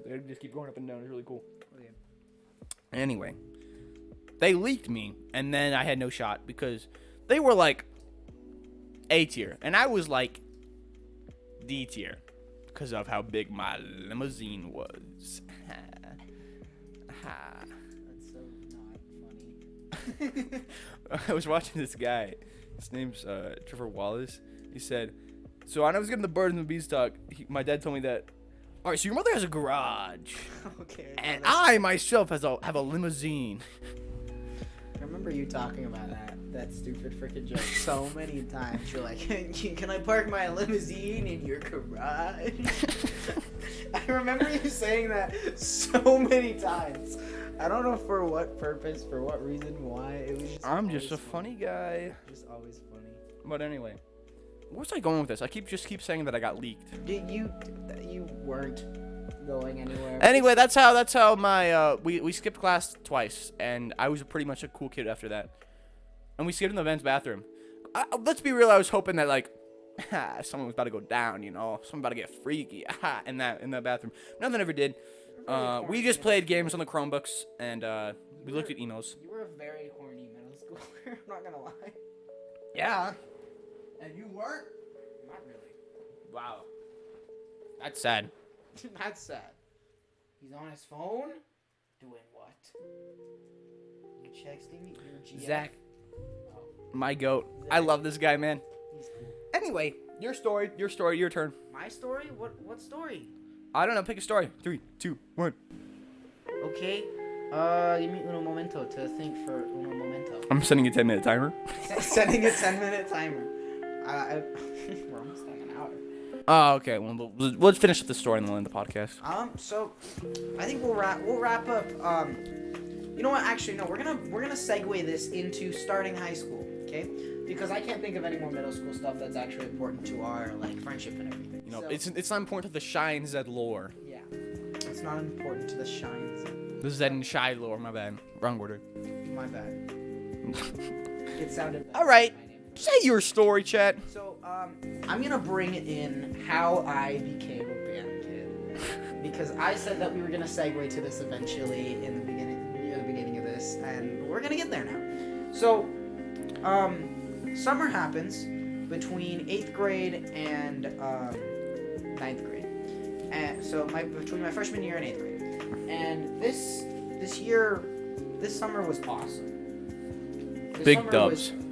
They just keep going up and down. It's really cool. Oh, yeah. Anyway, they leaked me, and then I had no shot because they were like A tier, and I was like D tier because of how big my limousine was. That's so not funny. I was watching this guy. His name's Trevor Wallace. He said, so when I was getting the bird and the beanstalk, my dad told me that, all right, so your mother has a garage. Okay. And I myself have a limousine. I remember you talking about that stupid freaking joke so many times. You're like, can I park my limousine in your garage? I remember you saying that so many times. I don't know for what purpose, for what reason, why. It was just I'm just a always funny guy. Just always funny. But anyway, where's I going with this? I keep saying that I got leaked. You weren't going anywhere. Anyway, that's how my we skipped class twice, and I was pretty much a cool kid after that. And we skipped in the men's bathroom. Let's be real. I was hoping that like someone was about to go down, you know, someone about to get freaky in that bathroom. Nothing ever did. We just played games on the Chromebooks, and we looked at emails. You were a very horny middle schooler. I'm not gonna lie. Yeah. And you weren't? Not really. Wow. That's sad. That's sad. He's on his phone? Doing what? You texting your GF? Zach, Oh, my goat. I love this guy, man. he's cool. Anyway, your story, your turn. My story? What story? I don't know. Pick a story. 3, 2, 1. Okay. Give me uno momento to think for uno momento. I'm setting a 10-minute timer. Setting a 10-minute timer. We're almost at an hour. Oh, okay. Well, let's finish up the story and then end the podcast. So I think we'll wrap up. You know what? Actually, no. We're gonna segue this into starting high school, okay? Because I can't think of any more middle school stuff that's actually important to our like friendship and everything. You know, So, it's not important to the Shine Zed lore. yeah, it's not important to the shines. The Zed and Shy lore. My bad. Wrong order. My bad. It sounded bad. All right. My name. Say your story, chat. So I'm gonna bring in how I became a band kid because I said that we were gonna segue to this eventually in the beginning of this, and we're gonna get there now. So, summer happens between 8th grade and 9th grade, and so between my freshman year and 8th grade, and this year this summer was awesome. This Big summer dubs. was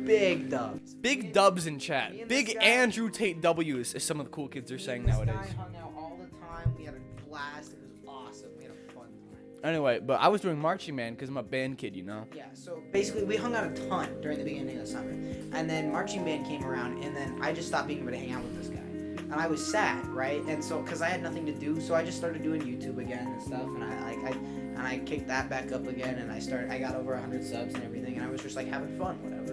Big dubs. Big dubs in Me chat. and Big this guy- Andrew Tate W's, as some of the cool kids are saying This nowadays. guy hung out all the time. We had a blast. It was awesome. We had a fun time. Anyway, but I was doing marching band because I'm a band kid, you know. Yeah, so basically we hung out a ton during the beginning of the summer. And then marching band came around, and then I just stopped being able to hang out with this guy. And I was sad, right? And so, because I had nothing to do, so I just started doing YouTube again and stuff. And I kicked that back up again, and I got over 100 subs and everything, and I was just like having fun, whatever.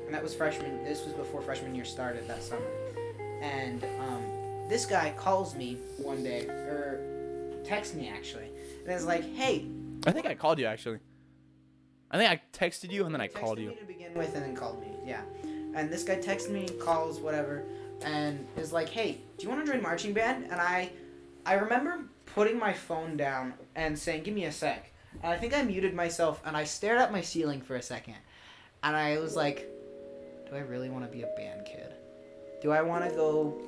And that was this was before freshman year started that summer. And this guy calls me one day, or texts me actually, and is like, hey. I think I called you actually. I think I texted you and then I called you. Texted me to begin with and then called me, yeah. And this guy texted me, calls, whatever, and is like, hey, do you want to join marching band? And I remember putting my phone down and saying, give me a sec. And I think I muted myself, and I stared at my ceiling for a second. And I was like, do I really want to be a band kid? Do I want to go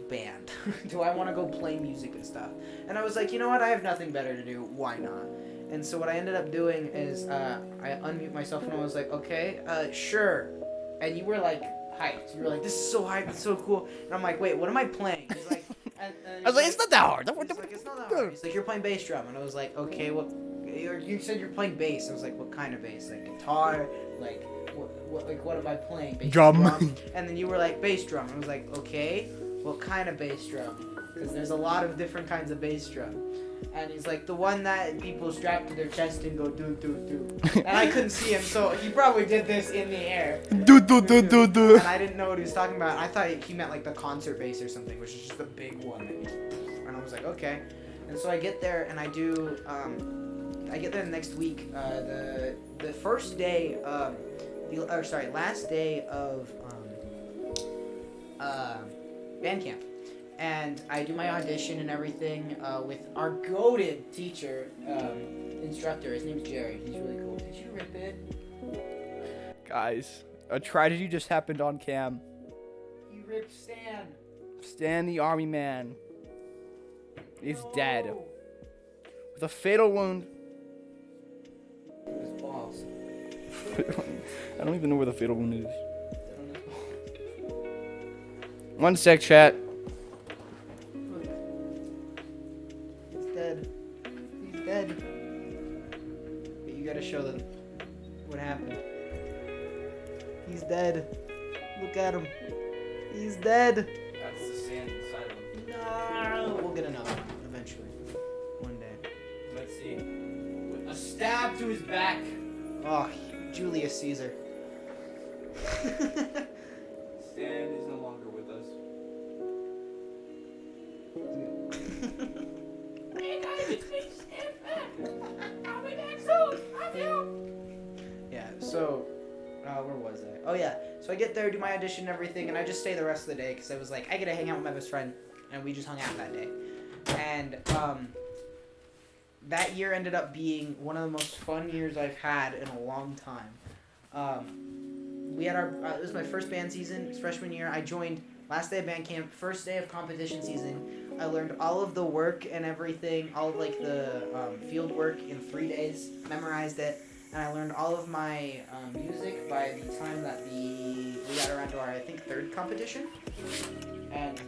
band? Do I want to go play music and stuff? And I was like, you know what? I have nothing better to do. Why not? And so what I ended up doing is I unmute myself and I was like, okay, sure. And you were like hyped. You were like, this is so hype. It's so cool. And I'm like, wait, what am I playing? He's like, and I was like, it's not that hard. He's like, it's not that hard. He's like, you're playing bass drum. And I was like, okay, what? You said you're playing bass. I was like, what kind of bass? Like guitar? Like what am I playing? Bass Drum. And then you were like, bass drum. I was like, okay, what kind of bass drum? Because there's a lot of different kinds of bass drum. And he's like, the one that people strap to their chest and go do do do. And I couldn't see him, so he probably did this in the air. Do do do do do. And I didn't know what he was talking about. I thought he meant like the concert bass or something, which is just the big one. And I was like, okay. And so I get there and I do. I get there next week. The first day. Last day of band camp. And I do my audition and everything with our goated teacher, instructor. His name's Jerry. He's really cool. Did you rip it? Guys, a tragedy just happened on cam. He ripped Stan. Stan the army man is No. dead with a fatal wound. His balls. I don't even know where the fatal wound is. On his balls. One sec, chat. Look. He's dead. He's dead. But you gotta show them what happened. He's dead. Look at him. He's dead. That's the sand inside of him. No. We'll get another one eventually. One day. Let's see. With a stab to his back. Oh, Julius Caesar. Stan is no longer with us. Hey guys, it's me, Stan back. I'll be back soon. Love you. Yeah, so, where was I? Oh, yeah. So I get there, do my audition and everything, and I just stay the rest of the day because I was like, I get to hang out with my best friend, and we just hung out that day. And, that year ended up being one of the most fun years I've had in a long time. We had it was my first band season, it was freshman year. I joined last day of band camp, first day of competition season. I learned all of the work and everything, all of like the field work in 3 days, memorized it, and I learned all of my music by the time that we got around to our, I think, third competition. And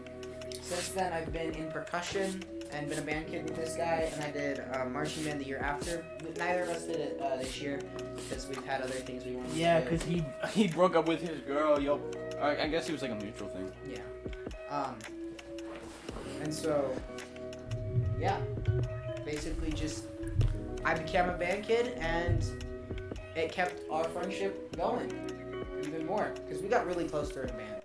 since then, I've been in percussion and been a band kid with this guy, and I did marching band the year after. Neither of us did it this year because we've had other things we wanted Yeah, to do. because he broke up with his girl. Yo, I guess he was like a mutual thing. Yeah. And so, yeah, basically just I became a band kid, and it kept our friendship going even more because we got really close during band.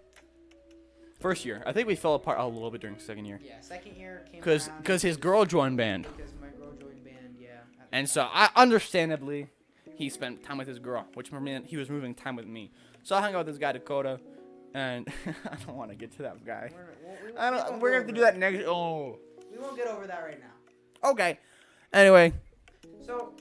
First year, I think we fell apart a little bit during second year. Yeah, second year came Cause around his girl joined band, because my girl joined band. Yeah. and so understandably, he spent time with his girl, which meant he was moving time with me. So I hung out with this guy Dakota, and I don't want to get to that guy. We're gonna have to do that next. Oh. We won't get over that right now. Okay. Anyway, So,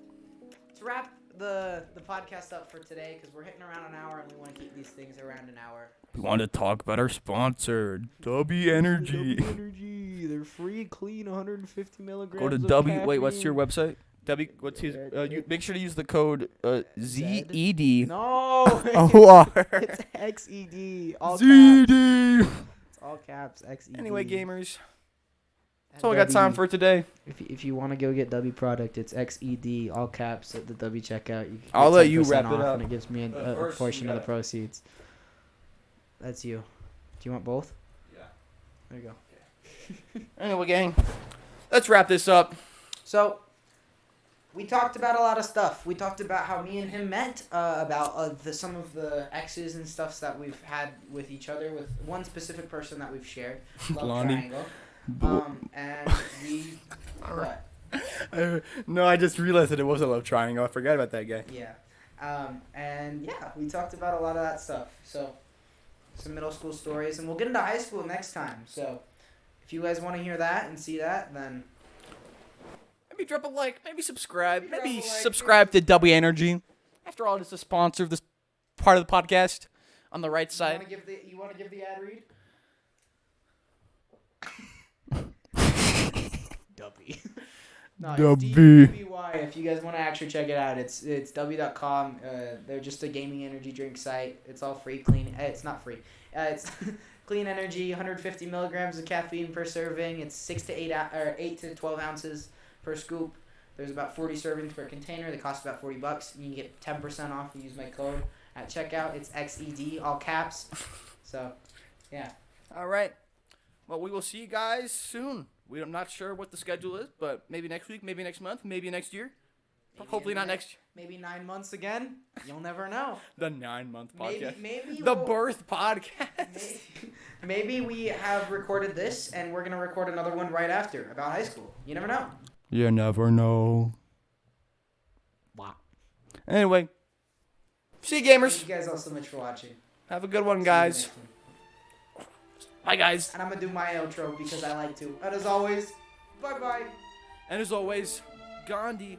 to wrap the podcast up for today, because we're hitting around an hour, and we want to keep these things around an hour. we want to talk about our sponsor, W Energy. Energy. They're free, clean, 150 milligrams. Go to of W. Wait, what's your caffeine. website? W. What's his? You make sure to use the code Zed? ZED. No. OR. It's XED. All caps. ZD. It's all caps. XED. Anyway, gamers, And that's all we got time W. for today. If you want to go get W product, it's XED, all caps at the W checkout. You can I'll get let you 10% wrap it off, up. and it gives me But a first, portion we of the got- proceeds. That's you. Do you want both? Yeah. There you go. Anyway, gang, let's wrap this up. So, we talked about a lot of stuff. We talked about how me and him met, about some of the exes and stuffs that we've had with each other, with one specific person that we've shared, Love Lonnie. Triangle. And we... What? No, I just realized that it was a love triangle. I forgot about that guy. Yeah. And yeah, we talked about a lot of that stuff. So, some middle school stories, and we'll get into high school next time. So, if you guys want to hear that and see that, then Maybe drop a like. Maybe subscribe. Maybe drop Maybe a like. subscribe to W Energy. After all, it's a sponsor of this part of the podcast on the right you side. want to give the ad read? Dubby. No, it's Dubby. DUBY. If you guys want to actually check it out, it's w.com. They're just a gaming energy drink site. It's all free, clean. It's not free. It's clean energy, 150 milligrams of caffeine per serving. It's 8 to 12 ounces per scoop. There's about 40 servings per container. They cost about $40. You can get 10% off if you use my code at checkout. It's XED, all caps. So, yeah. All right. Well, we will see you guys soon. I'm not sure what the schedule is, but maybe next week, maybe next month, maybe next year. Maybe Hopefully in not the next. Maybe 9 months again. You'll never know. The 9-month podcast. Maybe The we'll- birth podcast. Maybe we have recorded this and we're gonna record another one right after about high school. You never know. You never know. Wow. Anyway, see you, Thank gamers. you guys all so much for watching. Have a good one, See you guys. next one. Bye, guys. And I'm gonna do my outro because I like to. And as always, bye bye. And as always, Gandhi